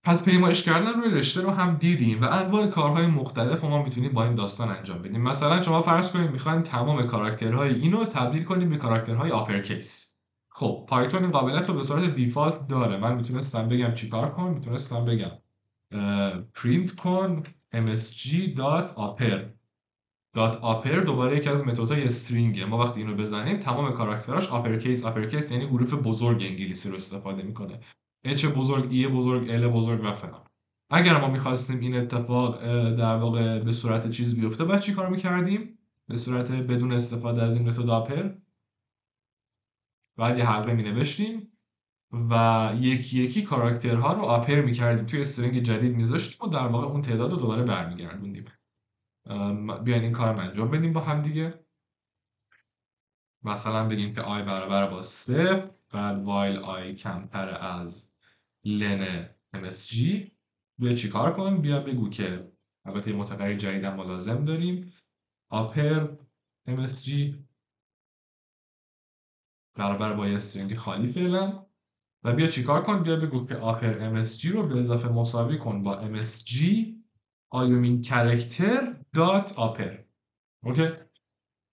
پس پیمایش کردن روی رشته رو هم دیدیم و انواع کارهای مختلف ما میتونیم با این داستان انجام بدیم. مثلا شما فرض کنید میخوایم تمام کاراکترهای اینو تبدیل کنیم به کاراکترهای آپرکیس. خب پایتون این قابلیت رو به صورت دیفالت داره. من میتونستم بگم چیکار کن، میتونستم بگم پرینت کن msg.upper. upper دوباره یکی از متدهای استرینگه. ما وقتی اینو بزنیم تمام کاراکتراش آپرکیس یعنی حروف بزرگ انگلیسی رو استفاده میکنه. H بزرگ، E بزرگ، L بزرگ و فلان. اگر ما میخواستیم این اتفاق در واقع به صورت چیز بیفته باید چی کار میکردیم؟ به صورت بدون استفاده از این متد آپر بعد یه حلقه مینوشتیم و یکی یکی کاراکترها رو آپر میکردیم، توی استرینگ جدید میذاشتیم و در واقع اون تعداد رو دوباره برمیگردوندیم. بیاین این کارم انجام بدیم با هم دیگه. مثلا بگیم که i برابر با 0 بعد while i کمتر از len msg. بیا چیکار کن؟ بیا بگو که البته یه متغیر جدید هم ما لازم داریم، upper msg برابر با یه استرینگ خالی فعلا و بیا چیکار کن؟ بیا بگو که upper msg رو به اضافه مساوی کن با msg آیومین کرکتر دات upper. اوکی،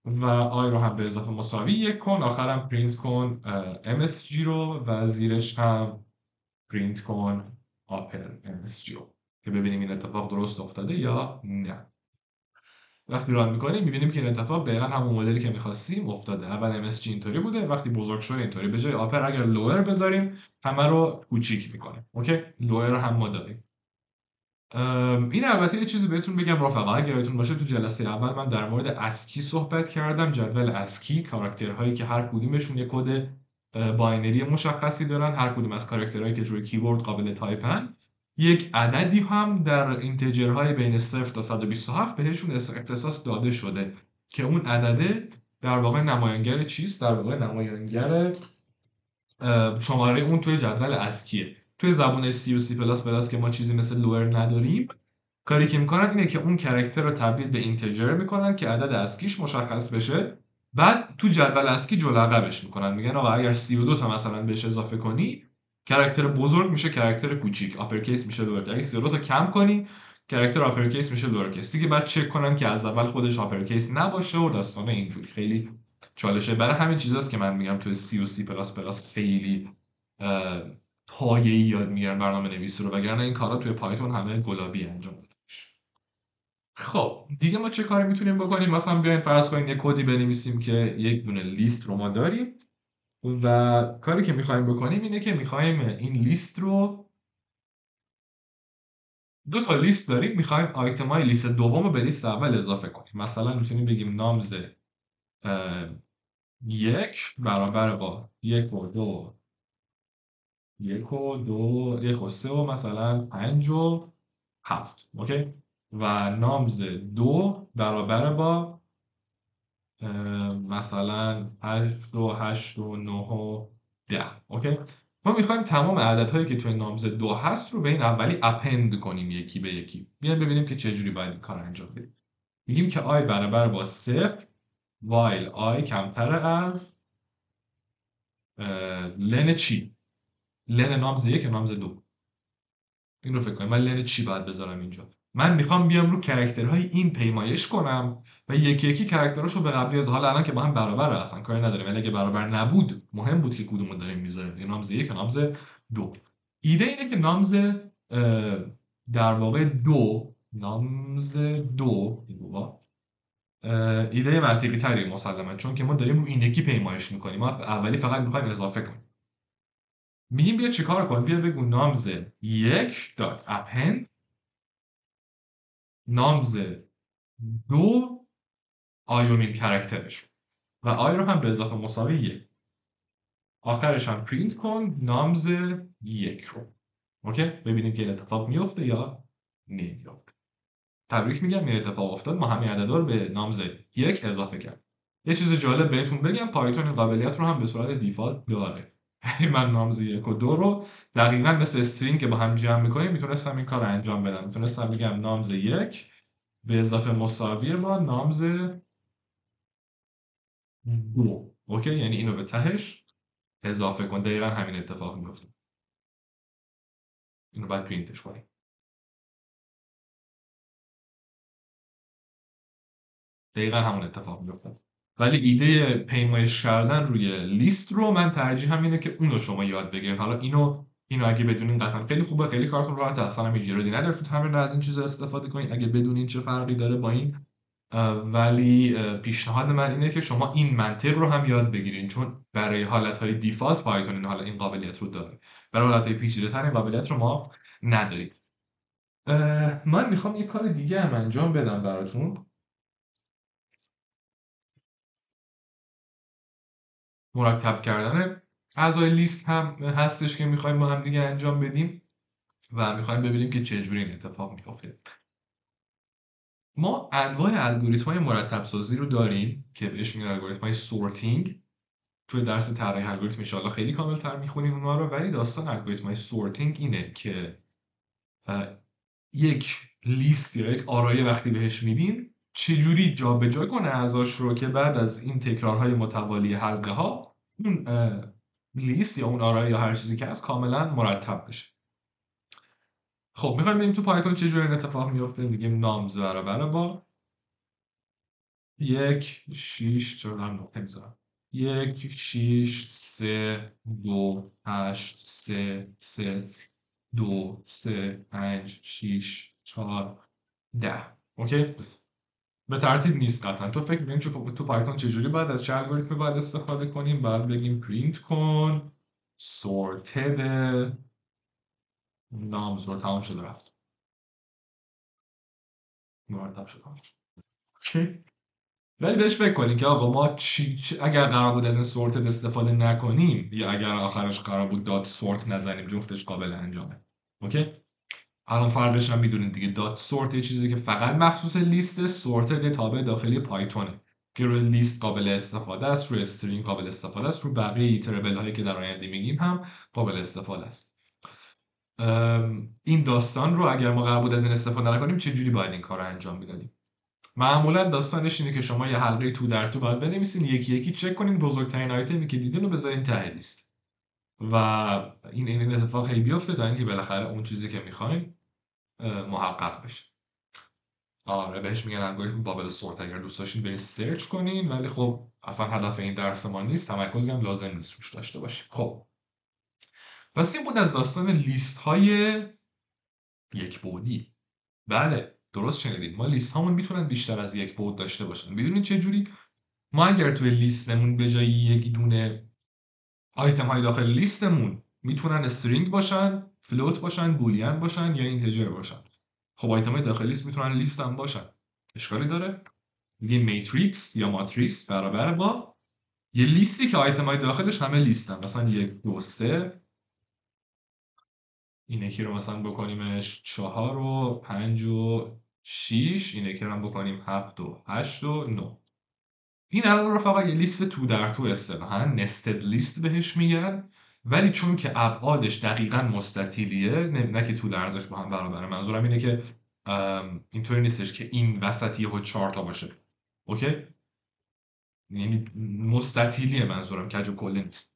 و آی رو هم به اضافه مساوی 1 کن، آخرم پرینت کن MSG رو و زیرش هم پرینت کن آپر MSG رو که ببینیم این اتفاق درست افتاده یا نه. وقتی ران میکنیم میبینیم که این اتفاق دقیقا همون مدلی که میخواستیم افتاده. اول MSG اینطوری بوده، وقتی بزرگ شده اینطوری. به جای آپر اگر لوئر بذاریم همه رو کوچیک میکنه. اوکی، لوئر هم ما داریم. این البته یه چیزی بهتون بگم رفقا، اگه یادتون باشه تو جلسه اول من در مورد اسکی صحبت کردم. جدول اسکی، کاراکترهایی که هر کدومشون یه کد باینری مشخصی دارن، هر کدوم از کاراکترهایی که روی کیبورد قابل تایپن یک عددی هم در اینتجرهای بین 0 تا 127 بهشون اختصاص داده شده که اون عدده در واقع نمایانگر چیست؟ در واقع نمایانگر شماره اون توی جدول اسکیه. توی زبان سی و سی پلاس پلاس که ما چیزی مثل لوئر نداریم، کاری که میکنن اینه که اون کرکتر رو تبدیل به اینتجر میکنن که عدد اسکیش مشخص بشه، بعد تو جدول اسکی جلو عقبش میکنن. میگن آقا اگر 32 تا مثلا بهش اضافه کنی کرکتر بزرگ میشه کرکتر کوچیک، آپرکیس میشه لوئر. اگه 32 تا کم کنی کرکتر آپرکیس میشه لوئرکیس. دیگه بعد چک کنن که از اول خودش آپرکیس نباشه و داستانه اینجوری. خیلی چالشه. برای همین چیزاست که من میگم توی سی و سی پلاس پلاس خیلی پایه‌ای یاد میگیرن برنامه نویسی رو، وگرنه این کارا توی پایتون همه گلابی انجام میده. خب دیگه ما چه کاری میتونیم بکنیم؟ مثلا بیاین فرض کنیم یه کدی بنویسیم که یک دونه لیست رو ما داریم و کاری که میخوایم بکنیم اینه که میخوایم این لیست رو، دو تا لیست داریم، میخوایم آیتمای لیست دوم رو به لیست اول اضافه کنیم. مثلا میتونیم بگیم نامز 1 برابر با 1 و 2 1 و 2 1 و 3 و مثلا 5 و 7. اوکی، و نامز 2 برابر با مثلا 7 و 8 و 9 و 10. اوکی، ما میخوایم تمام عددهایی که توی نامز 2 هست رو به این اولی اپند کنیم یکی به یکی. بیایم ببینیم که چجوری باید این کار انجام بدیم. میگیم که i برابر با 0 while i کمتر از لن چی؟ لن نامز 1 یا نامز 2؟ این رو فکر کنیم من لن چی باید بذارم اینجا. من میخوام بیام رو کرکترهای این پیمایش کنم و یکی یکی کرکتراشو به قبلی از حالا الان که با هم برابره اصلا کاری نداریم، ولی اگه برابر نبود مهم بود که کدومو داریم میذاریم، یه نامز 1 یا نامز 2. ایده اینه که نامز در واقع 2 نامز دو بابا ایده منطقی تری مسلما، چون که ما داریم رو این یکی پیمایش میکنیم، ما اولی فقط میخوایم اضافه کنیم. میگیم بیا چیکار کن، بیا بگو نامز یک دات اپند نامز دو آیومین کرکترش و آی رو هم به اضافه مساوی یک، آخرش هم پرینت کن نامز یک رو. اوکی، ببینیم که این اتفاق میفته یا نمیفته. تبریک میگم، این اتفاق افتاد، ما همین عددا رو به نامز یک اضافه کرد. یه چیز جالب بهتون بگم، پایتون این قابلیت رو هم به صورت دیفالت داره. من نامز یک و دو رو دقیقاً مثل استرینگ که با هم جمع میکنیم میتونستم این کار رو انجام بدم. میتونستم بگم نامز یک به اضافه مساوی با نامز دو. اوکی، یعنی اینو به تهش اضافه کن. دقیقاً همین اتفاق میفته. اینو باید پرینتش کنیم. دقیقاً همون اتفاق میفته. ولی ایده پیمایش کردن روی لیست رو من ترجیحم اینه که اونو شما یاد بگیرین. حالا اینو اگه بدونین قطعا خیلی خوبه، خیلی کارتون راحته، اصلا هم ایرادی نداره تو تمرین از این چیزا استفاده کنین اگه بدونین چه فرقی داره با این. ولی پیشنهاد من اینه که شما این منطق رو هم یاد بگیرین، چون برای حالتهای دیفالت پایتون این قابلیت رو داره، برای حالتهای پیچیده‌تر این قابلیت رو ما نداریم. من میخوام یه کار دیگه هم انجام بدم براتون. مرتب کردن اعضای لیست هم هستش که میخوایم با هم دیگه انجام بدیم و میخوایم ببینیم که چجوری این اتفاق میفته. ما انواع الگوریتم های مرتب سازی رو داریم که بهش میگن الگوریتم های سورتینگ. توی درس طراحی الگوریتم ان شاءالله خیلی کامل تر میخونیم اونها رو، ولی داستان الگوریتم های سورتینگ اینه که یک لیست یا یک آرایه وقتی بهش میدین چجوری جابجا کنه اعضاش رو که بعد از این تکرارهای متوالی حلقه ها اون لیست یا اون آرایه یا هر چیزی که هست کاملا مرتب بشه. خب میخوایم ببینیم تو پایتون چجوری این اتفاق میفته. میگیم نامز برابر با 1 6 چرا دارم نقطه میذارم 1 6 3 2 8 3 0 2 3 5 6 4 10. اوکی، به ترتیب نیست قطعا. تو فکر می‌کنی تو پایتون چجوری باید از چه الگوریتمی باید استفاده کنیم؟ باید بگیم پرینت کن sorted نامز رو. تمام شده رفت، مرتب شد. اوکی، ولی بهش فکر کنیم که آقا ما اگر قرار بود از این سورتد استفاده نکنیم یا اگر آخرش قرار بود دات سورت نزنیم، جفتش قابل انجامه. اوکی، الان فرقش هم میدونید دیگه. دات سورت یه چیزی که فقط مخصوص لیست، سورتد تابع داخلی پایتونه که روی لیست قابل استفاده است، روی استرینگ قابل استفاده است، روی بقیه ایتربل هایی که در آینده میگیم هم قابل استفاده است. این داستان رو اگر ما قرار بود از این استفاده نکنیم چجوری باید این کار رو انجام میدادیم؟ معمولا داستانش اینه که شما یه حلقه تو در تو باید بنویسین، یکی یکی چک کنین بزرگترین آیتمی که دیدین رو بذارین ته لیست و این اتفاق هی بیفته تا اینکه بالاخره اون چیزی که میخواین محقق بشه. آره، بهش میگن الگوریتم بابل سورت. اگر دوست داشتین برید سرچ کنین، ولی خب اصلا هدف این درس ما نیست، تمرکزی هم لازم نیست روش داشته باشیم. خب پس این بود از داستان لیست های یک بعدی. بله درست شنیدید، ما لیست هامون میتونن بیشتر از یک بعد داشته باشن. بدونید چه جوری؟ ما اگر توی لیستمون به جای یک دونه آیتم های داخل لیستمون میتونن استرینگ باشن، فلوت باشن، بولیان باشن یا اینتجر باشن. خب آیتم های داخل لیست میتونن لیست هم باشن، اشکالی داره؟ میگیم میتریکس یا ماتریکس برابر با یه لیستی که آیتم های داخلش همه لیستن. مثلا 1 2 3 این یکی رو مثلا بکنیمش 4 و 5 و 6، این یکی رو هم بکنیم 7 و 8 و 9. این الان رفقا یه لیست تو در تو اصطلاحاً نستد لیست بهش میگن، ولی چون که ابعادش دقیقاً مستطیلیه، نه که طول ارزش با هم برابره. منظورم اینه که اینطوری نیستش که این وسط یهو 4 تا باشه. اوکی، یعنی مستطیلیه، منظورم کج و کله نیست.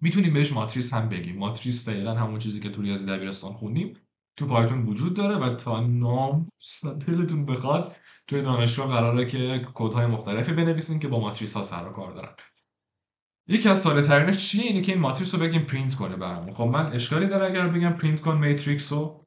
میتونیم بهش ماتریس هم بگیم. ماتریس دقیقاً همون چیزی که تو ریاضی دبیرستان خوندیم تو پایتون وجود داره و تا دلتون بخواد توی دانشگاه قراره که کدهای مختلفی بنویسین که با ماتریس ها سر و کار دارن. یکی از ساده ترینش چیه؟ اینه که این ماتریس رو بگیم پرینت کنه برامون. خب من اشکالی داره اگر بگم پرینت کن میتریکس رو؟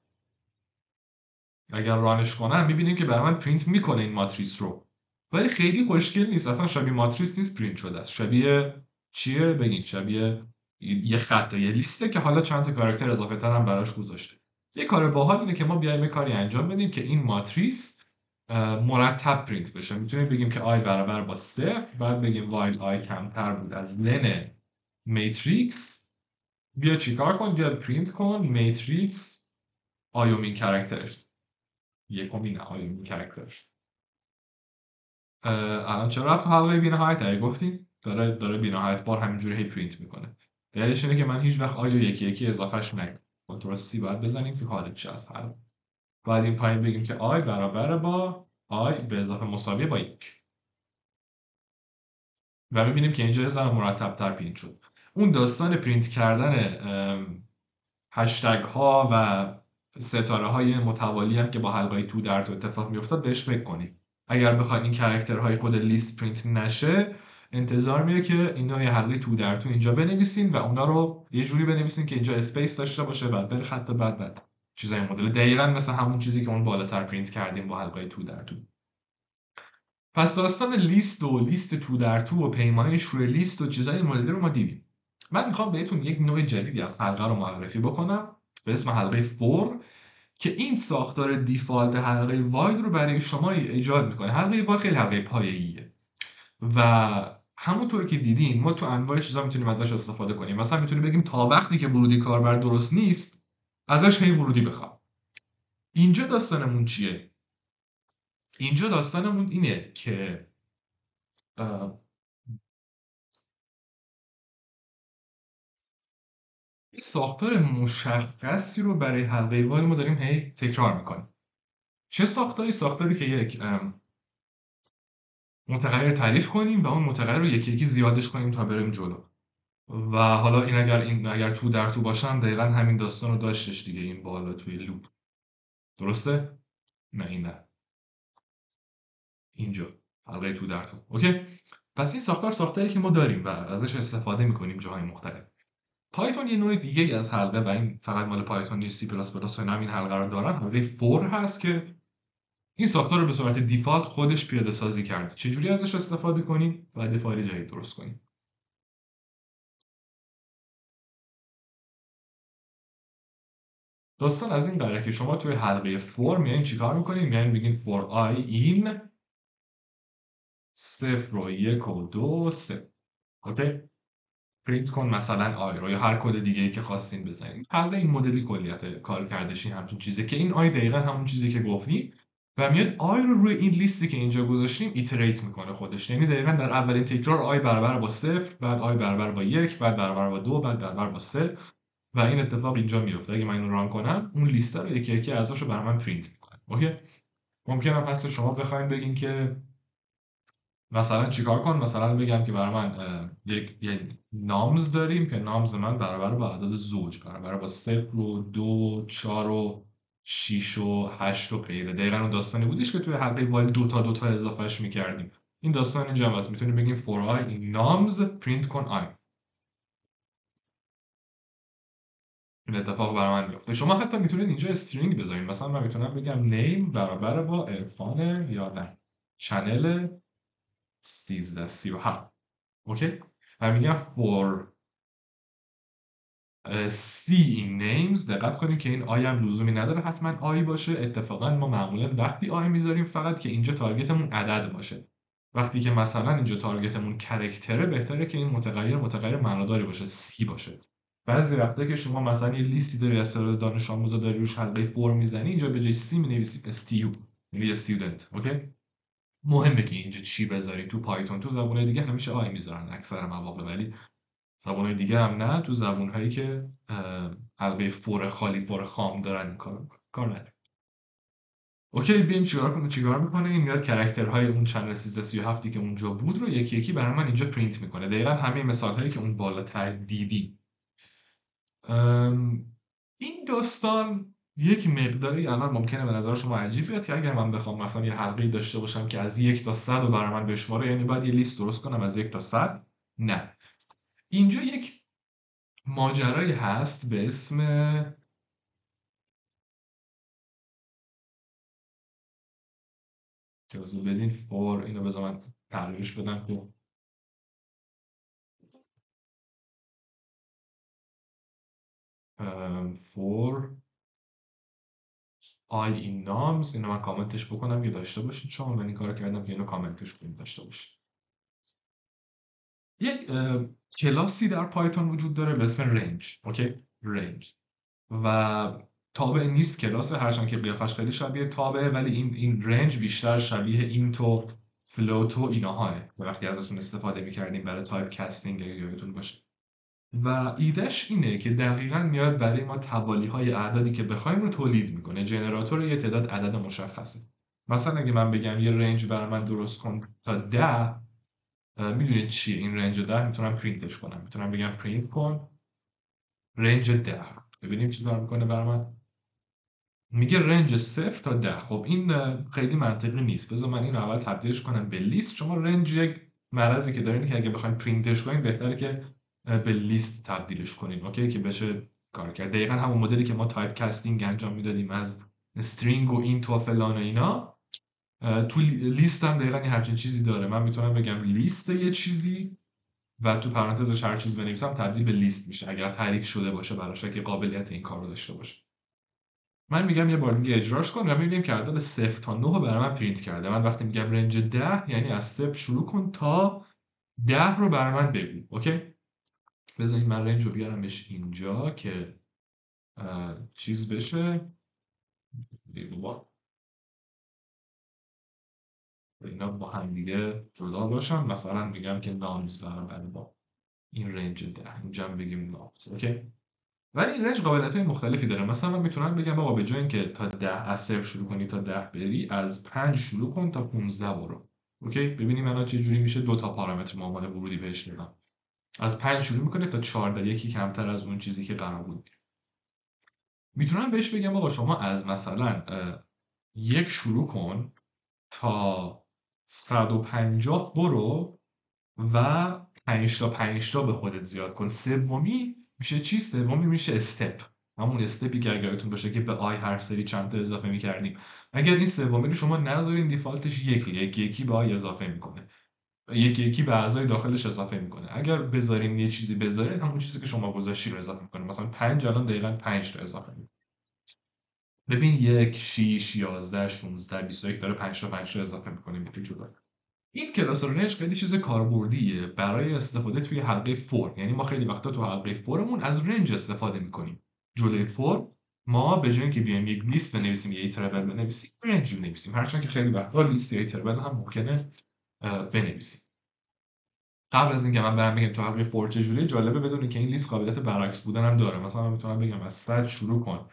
اگر رانش کنم میبینیم که برای من پرینت میکنه این ماتریس رو، ولی خیلی خوشگل نیست، اصلا شبیه ماتریس نیست پرینت شده است. شبیه چیه بگین؟ شبیه یه خطه، یه لیسته که حالا چند تا کاراکتر اضافه تر هم براش گذاشته. یه کار باحال اینه که ما بیایم یه کاری انجام بدیم که این ماتریس مرتب پرینت بشه. میتونیم بگیم که آی برابر با صفر، بعد بگیم وایل آی کمتر بود از لن میتریکس، بیا چیکار کن، بیا پرینت کن میتریکس آیومین کرکترش، یکمین آیومین کرکترش. الان چرا رفت تو حلقه بی‌نهایت؟ اگه گفتیم داره بی‌نهایت بار همینجوری هی پرینت میکنه. دلیلش اینه که من هیچ وقت آیو یکی یکی اضافهش نگم. کنترل سی باید بزنیم که خارج شه از حلقه. بعد این پایین بگیم که آی برابر با آی به اضافه مساویه با یک، و می‌بینیم که اینجا یه ذره مرتب‌تر پرینت شد. اون داستان پرینت کردن هشتگ ها و ستاره های متوالی هم که با حلقه تو در تو اتفاق میافتاد بهش فکر کنید. اگر بخواید این کرکترهای خود لیست پرینت نشه، انتظار میره که اینا یه حلقه تو در تو اینجا بنویسین و اونا رو یه جوری بنویسین که اینجا اسپیس داشته باشه، بعد بره خط بعد چیزای مدل دقیقاً مثل همون چیزی که اون بالاتر پرینت کردیم با حلقه تو در تو. پس داستان لیست و لیست تو در تو و پیمایش روی لیست و چیزای مدلی رو ما دیدیم. من میخوام بهتون یک نوع جدیدی از حلقه رو معرفی بکنم به اسم حلقه فور، که این ساختار دیفالت حلقه واید رو برای شما ایجاد میکنه. حلقه واید خیلی حلقه پایه‌ایه و همونطور که دیدین ما تو انواع چیزا میتونیم ازش استفاده کنیم. مثلا میتونیم بگیم تا وقتی که ورودی کاربر درست نیست ازش هی ورودی بخوام. اینجا داستانمون چیه؟ اینجا داستانمون اینه که یه ساختار مشخصی رو برای حلقه واید ما داریم هی تکرار میکنیم. چه ساختاری؟ ساختاری که یک متغیر تعریف کنیم و اون متغیر رو یکی یکی زیادش کنیم تا بریم جلو. و حالا این اگر تو در تو باشم دقیقا همین داستان رو داشتش دیگه، این بالا توی لوپ. درسته؟ نه این نه، اینجا حلقه تو در تو. اوکی. پس این ساختاری که ما داریم و ازش استفاده میکنیم جاهای مختلف. پایتون یه نوع دیگه از حلقه، و این فقط مال پایتون نیست، سی پلاس پلاس و همین حلقه رو دارن، حلقه فور هست که این ساختار رو به صورت دیفالت خودش پیاده سازی کرده. چجوری ازش استفاده کنیم؟ باید فایل جدید درست کنیم. داستان از این قراره که شما توی حلقه فور میایین چیکار میکنین؟ میایین میگین فور آی این صفر و یک و دو و سه. اوکی؟ پرینت کن مثلا آی رو یا هر کد دیگه ای که خواستین بزنین. حلقه این مدلی کلیت کار کردش این همچین چیزه که این آی دقیقا همون چیزی که گفتیم و میاد آی رو روی این لیستی که اینجا گذاشتیم ایتریت میکنه خودش. یعنی دقیقا در اولین تکرار آی برابر با صفر، بعد آی برابر با یک، بعد برابر با دو، بعد برابر با سه، و این اتفاق اینجا میفته. اگه من اینو ران کنم اون لیست رو یکی یکی ازاشو برای من پرینت میکنه. اوکی. ممکنه پس شما بخواید بگین که مثلا چیکار کن، مثلا بگم که برای من یک نامز داریم که نامز من برابر با اعداد زوج، برابر با 0 و 2 4 و 6 و 8 و غیره. دقیقا اون داستانی بودش که توی حلقه والی دو تا اضافهش میکردیم. این داستان اینجا هم هست. میتونیم بگیم for i in nums print کن i. این اتفاق برای من میفته. شما حتی میتونید اینجا استرینگ بذارید. مثلا من میتونم بگم name برابر با عرفان یا نه چنل 1337. اوکی. و میگم for C in names. دقت کنید که این آی هم لزومی نداره حتما آی باشه. اتفاقا ما معمولا وقتی آی میذاریم فقط که اینجا تارگتمون عدد باشه. وقتی که مثلا اینجا تارگتمون کرکتره بهتره که این متغیر معناداری باشه، سی باشه. بعضی وقتا که شما مثلا یه لیستی داری از تعداد دانش آموزا داری روش حلقه فور میزنی، اینجا به جای سی مینویسی استیو، یعنی استودنت. اوکی. مهمه که اینجا چی بذاریم. تو پایتون تو زبان‌های دیگه همیشه آی میذارن اکثر مواقع، ولی زبان‌های دیگه هم نه. تو زبان‌هایی که حلقه فور خالی فور خام دارن این کار نداره. اوکی. بیم چیکار میکنه؟ این میاد کرکترهای اون چنل 1337 که اونجا بود رو یکی یکی برای من اینجا پرینت میکنه. دقیقا همه مثال‌هایی که اون بالاتر دیدی. این داستان یک مقداری الان ممکنه به نظر شما عجیب بیاد که اگر من بخوام مثلا یه حلقه داشته باشم که از 1 تا 100 رو برای من بشماره، یعنی باید یه لیست درست کنم از 1 تا 100. نه. اینجا یک ماجرایی هست به اسم اجازه بدین فور اینو بذار من تغییرش بدم که فور آی این نامز، اینو من کامنتش بکنم که داشته باشید شما. من این کار کردم که اینو کامنتش کنید داشته باشید. یک کلاسی در پایتون وجود داره به اسم رنج. اوکی، رنج و تابع نیست کلاس، هرچند که قیافش خیلی شبیه تابعه، ولی این رنج بیشتر شبیه اینت و فلوت و ایناها وقتی ازشون استفاده میکردیم برای تایپ کستینگ اگه یادتون باشه. و ایدهش اینه که دقیقاً میاد برای ما توالی های اعدادی که بخوایم رو تولید میکنه. جنراتور یه تعداد عدد مشخصه. مثلا اگه من بگم یه رنج برای من درست کن تا 10، میدونید چیه این رنج 10؟ میتونم پرینتش کنم، میتونم بگم پرینت کن رنج 10. ببینیم چی کار میکنه برای من. میگه رنج 0 تا 10. خب این خیلی منطقی نیست. بذار من این اول تبدیلش کنم به لیست. شما رنج یک مرضی که دارین که اگه بخواید پرینتش کنین بهتره که به لیست تبدیلش کنین. اوکی، که بشه کار کرد. دقیقا همون مدلی که ما تایپ کاستینگ انجام میدادیم از استرینگ و اینت و فلان و اینا، تو لیست هم دقیقا یه همچین چیزی داره. من میتونم بگم لیست یه چیزی و تو پرانتزش هر چیز بنویسم تبدیل به لیست میشه اگر تعریف شده باشه براش، که قابلیت این کار رو داشته باشه. من میگم یه بار دیگه اجراش کن و میبینیم که عدد 0 تا 9 رو برای من پرینت کرده. من وقتی میگم رنج 10 یعنی از 0 شروع کن تا 10 رو برای من بگو. اوکی، بذارید من رنج رو بیارمش اینجا که چیز بشه، اینا با هم دیگه جدا باشن. مثلا میگم که نامز برابر با این رنج 10، اینجا هم بگیم نامز. اوکی، ولی این رنج قابلیت‌های مختلفی داره. مثلا من میتونم بگم آقا به جای اینکه تا 10 از 0 شروع کنی تا 10 بری، از 5 شروع کن تا 15 برو. اوکی، ببینیم الان چه جوری میشه. دو تا پارامتر معامله ورودی بهش دادم. از 5 شروع میکنه تا 14، یکی کمتر از اون چیزی که قرار بود. میتونم بهش بگم آقا شما از مثلا 1 شروع کن تا 150 برو و 5 تا 5 تا به خودت زیاد کن. سومی میشه چی؟ سومی میشه استپ، همون استپی که اگرتون باشه که به آی هر سری چند تا اضافه میکردیم. اگر این سومی رو شما نذارین دیفالتش یکی به آی اضافه میکنه، یکی به اعضای داخلش اضافه میکنه. اگر بذارین یه چیزی بذارین همون چیزی که شما گذاشتی رو اضافه میکنه. مثلا 5 الان دقیقاً 5 تا اضافه میکنه. ببین 1 6 11 16 21 داره 5 تا 5 تا اضافه میکنه میگه جدا. این کلاس رنج خیلی چیز کاربردیه برای استفاده توی حلقه فور. یعنی ما خیلی وقتا تو حلقه فورمون از رنج استفاده میکنیم. جلوی فور ما به جای اینکه بیایم یک لیست بنویسیم یا ایتربل بنویسیم، رنج بنویسیم، هرچند که خیلی وقتا لیست یا ایتربل هم ممکنه بنویسیم. قبل از اینکه من برم بگم تو حلقه فور چجوریه، جالبه بدونی که این لیست قابلیت برعکس بودن هم داره. مثلا من میتونم بگم از 100 شروع کن،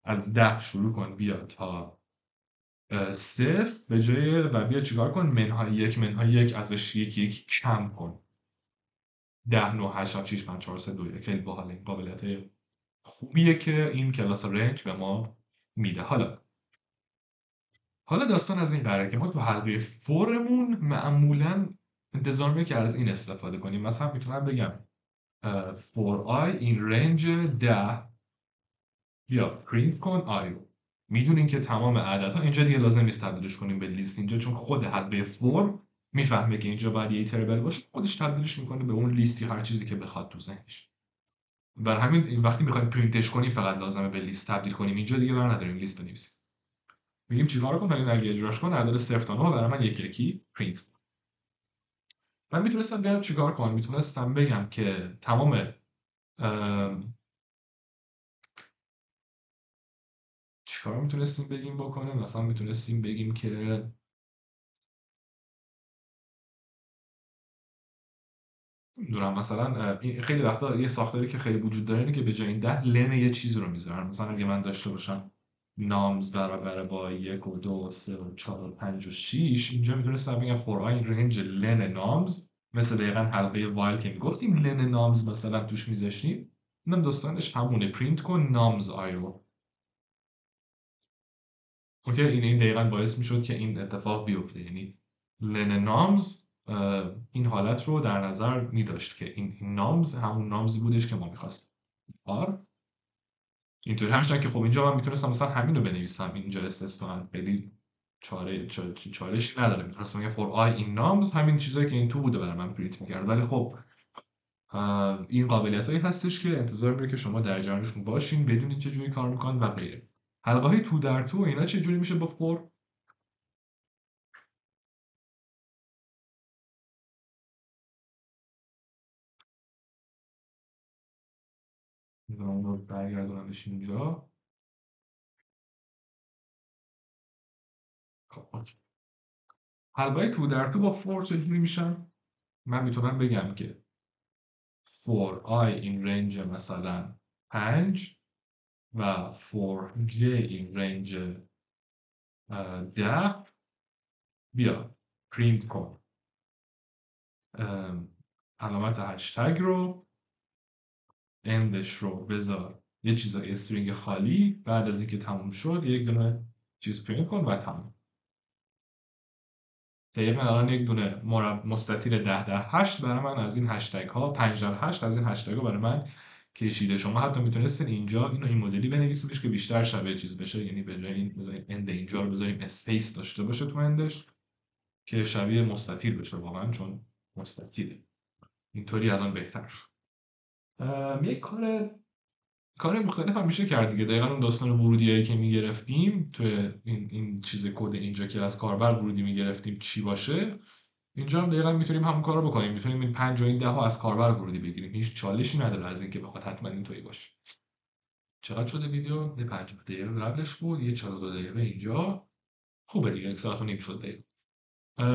از 10 شروع کن بیا تا 0 به جای و بیا چیکار کن منهای 1 منهای 1 ازش یک کم کن. 10 9 8 7 6 5 4 3 2 1. خیلی باحال. این قابلیت خوبیه که این کلاس رنج به ما میده. حالا داستان از این قراره که ما تو حلقه فورمون معمولا انتظار میره که از این استفاده کنیم. مثلا میتونم بگم for i این رنج 10 بیا پرینت کن i رو. میدونین که تمام عددها اینجا دیگه لازم نیست تبدیلش کنیم به لیست اینجا، چون خود حلقه فور میفهمه که اینجا باید یه ایتربل باشه، خودش تبدیلش میکنه به اون لیستی هر چیزی که بخواد تو ذهنش. بر همین وقتی میخوایم پرینتش کنیم فقط لازمه به لیست تبدیل کنیم. اینجا دیگه بر نداریم لیست بنویسیم. میگیم چیکار کنم؟ این اگه اجراش کنه عدد 0 تا 9 برای من یکی پرینت. من میتونستم بگم چیکار کنم؟ میتونستم بگم که تمام چیکار میتونستیم بگیم بکنیم؟ مثلا میتونستیم بگیم که میدونم مثلا خیلی وقتا یه ساختاری که خیلی وجود داره اینه که به جای این 10 لن یه چیزی رو میذارن. مثلا اگه من داشته باشم نامز برابر با 1 و 2 و 3 و 4 و 5 و 6، اینجا میتونستم بگم for i رنج لن نامز، مثل دقیقا حلقه وایل که میگفتیم لن نامز مثلا توش میذاشتیم. اینم داستانش همونه، پرینت کن نامز آی رو. اوکی، این دقیقا باعث میشد که این اتفاق بیفته. یعنی لن نامز این حالت رو در نظر میداشت که این نامز همون نامزی بودش که ما میخواستیم. اینطوری همچنان که خب اینجا من میتونستم مثلا همین رو بنویسم. اینجا استثنا خیلی چالشی نداره. میتونستم بگم for I in nums، همین چیزایی که این تو بوده برای من پرینت میکرد. ولی خب این قابلیت هایی هستش که انتظار میره که شما در جریانشون باشین، بدونین چه جوری کار میکنن و غیره. حلقه های تو در تو اینا چه جوری میشه با فور؟ رو برگردونمش اینجا. خب اوکی. حلقه های تو در تو با فور چه جوری میشن؟ من میتونم بگم که for I این رنج مثلا 5 و for j این رنج 10 بیا پرینت کن علامت هشتگ رو، اندش رو بذار یه چیز استرینگ خالی، بعد از اینکه تموم شد یک دونه چیز پرینت کن و تموم. دقیقا الان یک دونه مستطیل 10 در 8 برای من از این هشتگ ها، 5 در 8 از این هشتگ ها برای من کشیده. شما حتی میتونستین اینجا اینو این مدلی بنویسیدش که بیشتر شبیه چیز بشه، یعنی به جای این بذاریم اند اینجا رو بذاریم اسپیس داشته باشه تو اندش که شبیه مستطیل بشه واقعا، چون مستطیله. اینطوری الان بهتر شد. یک کار مختلف هم میشه کرد دیگه. دقیقا اون داستان ورودیایی که میگرفتیم تو این چیز کد اینجا که از کاربر ورودی میگرفتیم چی باشه، اینجا هم دقیقا میتونیم همون کارو بکنیم. میتونیم این 5 و این 10 از کاربر ورودی بگیریم. هیچ چالشی نداره از اینکه بخواد حتما اینطوری باشه. چقدر شده ویدیو؟ یه 50 دقیقه قبلش بود، یه 42 دقیقه اینجا. خوبه دیگه، 1 ساعت و نیم شد دقیقه.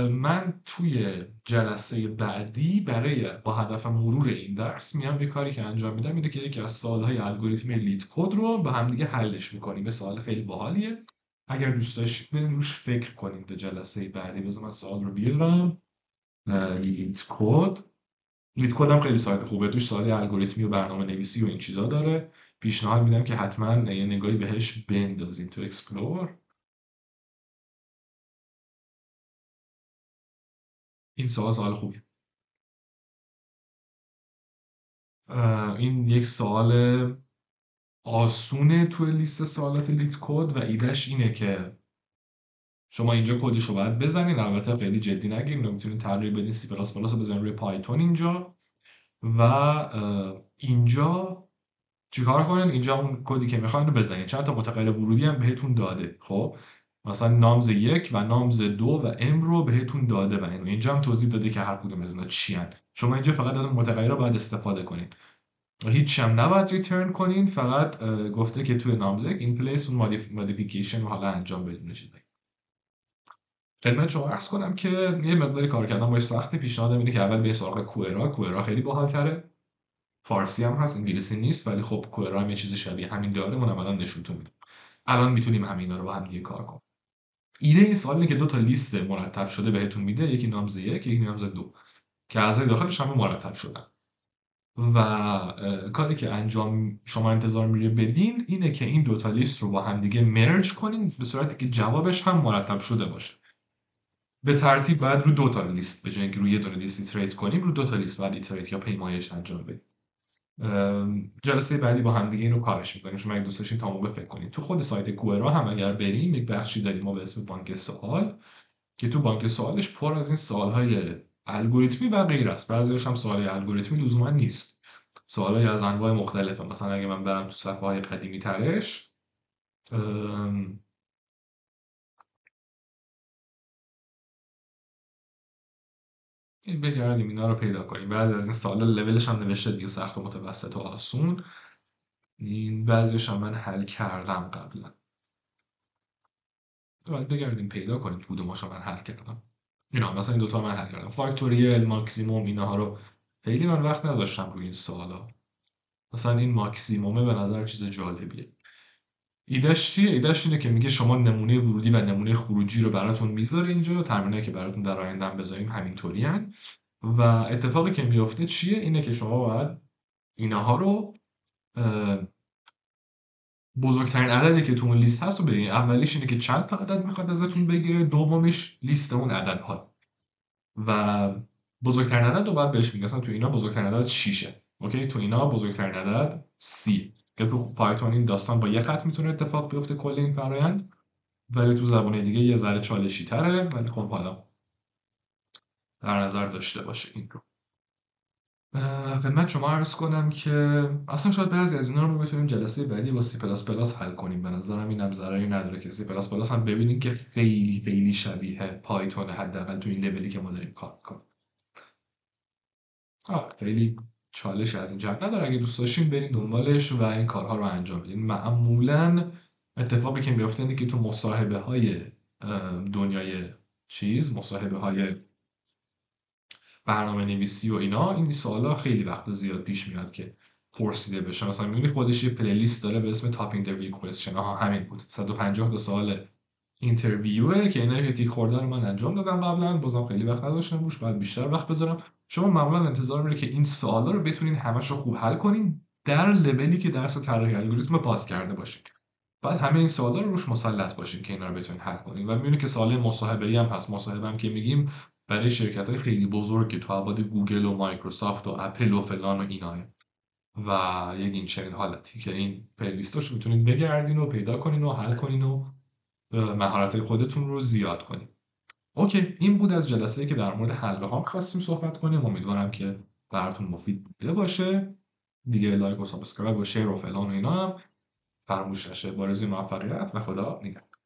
من توی جلسه بعدی برای با هدف مرور این درس میام یه کاری که انجام میدم اینه که یکی از سوالهای الگوریتم لیت کد رو با هم دیگه حلش میکنیم. یه سوال خیلی باحالیه. اگر دوست داشتید بریم روش فکر کنیم تا جلسه بعدی. بذار من سوال رو بیارم. لیت کد. لیت کد هم خیلی سایت خوبه. توش سوال الگوریتمی و برنامه نویسی و این چیزا داره. پیشنهاد میدم که حتما یه نگاهی بهش بندازیم تو اکسپلور. این سوال خوبیه. این یک سوال آسونه توی لیست سوالات لیت کد و ایدهش اینه که شما اینجا کدش رو باید بزنید. البته خیلی جدی نگیرید، میتونید تغییر بدین سی پلاس پلاس رو بزنید روی پایتون اینجا و اینجا چیکار کنین؟ اینجا اون کدی که میخواین رو بزنید. چند تا متغیر ورودی هم بهتون داده. خب مثلا نامز 1 و نامز 2 و ام رو بهتون داده و اینجا هم توضیح داده که هر کدوم از اینا چی هن. شما اینجا فقط از اون متغیرها باید استفاده کنید. هیچ هم نباید ریترن کنین. فقط گفته که توی نامزک این پلیس اون مودیفیکیشن رو حالا انجام بدین. خدمت شما عرض کنم که یه مقداری کار کردن باش سخته. پیشنهادم اینه که اول به سراغ کوئرا خیلی باحال‌تره. فارسی هم هست، انگلیسی نیست، ولی خب کوئرا هم یه چیز شبیه همین داره. اونم الان نشونتون میدم. الان میتونیم همینا رو با هم دیگه کار کنیم. ایده این سوال اینه که دو تا لیست مرتب شده بهتون میده، یکی نامز 1 یکی نامز 2 که اعضای داخلش همه مرتب شدن. و کاری که انجام شما انتظار میره بدین اینه که این دوتا لیست رو با هم دیگه مرج کنین به صورتی که جوابش هم مرتب شده باشه. به ترتیب باید رو دوتا لیست، به جای اینکه روی یه دونه لیست ایتریت کنیم، رو دوتا لیست باید ایتریت یا پیمایش انجام بدیم. جلسه بعدی با هم دیگه اینو کارش میکنیم. شما اگه دوست داشتین تا موقع فکر کنید. تو خود سایت کوئرا هم اگر بریم یک بخشی داریم ما به اسم بانک سوال که تو بانک سوالش پر از این سوالهای الگوریتمی و غیر است. بعضیش هم سوال الگوریتمی لزوما نیست. سوالای از انواع مختلفه. مثلا اگه من برم تو صفحه‌های قدیمی ترش بگردیم اینا رو پیدا کنیم. بعضی از این سوالا لولش هم نوشته دیگه، سخت و متوسط و آسون. این بعضیش هم من حل کردم قبلا. باید بگردیم پیدا کنیم کدوماشو من حل کردم. اینا مثلا این دوتا من حل کردم. فاکتوریل، ماکسیموم، اینها رو خیلی من وقت نذاشتم روی این سوالا. مثلا این ماکسیمومه به نظر چیز جالبیه. ایدهش چیه؟ ایدهش اینه که میگه شما نمونه ورودی و نمونه خروجی رو براتون میذاره اینجا. ترمینایی که براتون در آینده هم بذاریم همینطوری هن. و اتفاقی که میفته چیه؟ اینه که شما باید اینها رو بزرگترین عددی که تو اون لیست هست رو بگیرید. اولیش اینه که چند تا عدد میخواد ازتون بگیره. دومیش لیست اون عددها و بزرگترین عدد رو باید بهش میگه. مثلا تو اینا بزرگترین عدد 6. اوکی، تو اینا بزرگترین عدد 30. که تو پایتون این داستان با یه خط میتونه اتفاق بیفته کل این فرآیند. ولی تو زبان دیگه یه ذره چالشی تره، ولی خب حالا در نظر داشته باشه این رو. خدمت شما عرض کنم که اصلا شاید بعضی از اینا رو ما بتونیم جلسه بعدی با سی پلاس پلاس حل کنیم. به نظرم اینم ضرری نداره که سی پلاس پلاس هم ببینیم که خیلی خیلی شبیه پایتون، حداقل تو این لولی که ما داریم کار میکنیم. خیلی چالش از این جهت نداره. اگه دوست داشتین برین دنبالش و این کارها رو انجام بدین. معمولا اتفاقی که میفته اینه که تو مصاحبه های دنیای مصاحبه های برنامه نویسی و اینا، این سوالا خیلی وقت زیاد پیش میاد که پرسیده بشه. مثلا میبینی خودش یه پلیلیست داره به اسم تاپ اینترویو کوئسشن. همین بود، 150 تا سوال اینترویوه که اینا که تیک خوردن رو من انجام دادم قبلا، بازم خیلی وقت نذاشتم روش، بعد بیشتر وقت بذارم. شما معمولا انتظار میره که این سوالا رو بتونین همش رو خوب حل کنین در لولی که درس طراحی الگوریتم پاس کرده باشین. بعد همه این سوالا رو روش مسلط باشین که اینا رو بتونین حل کنین. و میبینی که سوال مصاحبه‌ای هم هست. مصاحبه هم که میگیم برای شرکت‌های خیلی بزرگ که تو ابعاد گوگل و مایکروسافت و اپل و فلان و اینا، و یک این چنین حالتی که این پلیلیستاشو میتونین بگردین و پیدا کنین و حل کنین و مهارت خودتون رو زیاد کنین. اوکی، این بود از جلسه‌ای که در مورد حل ها خواستیم صحبت کنیم. امیدوارم که براتون مفید بوده باشه. دیگه لایک و سابسکرایب و شیر و فلان و اینا هم فراموش نشه. با آرزوی موفقیت و خدا نگهدار.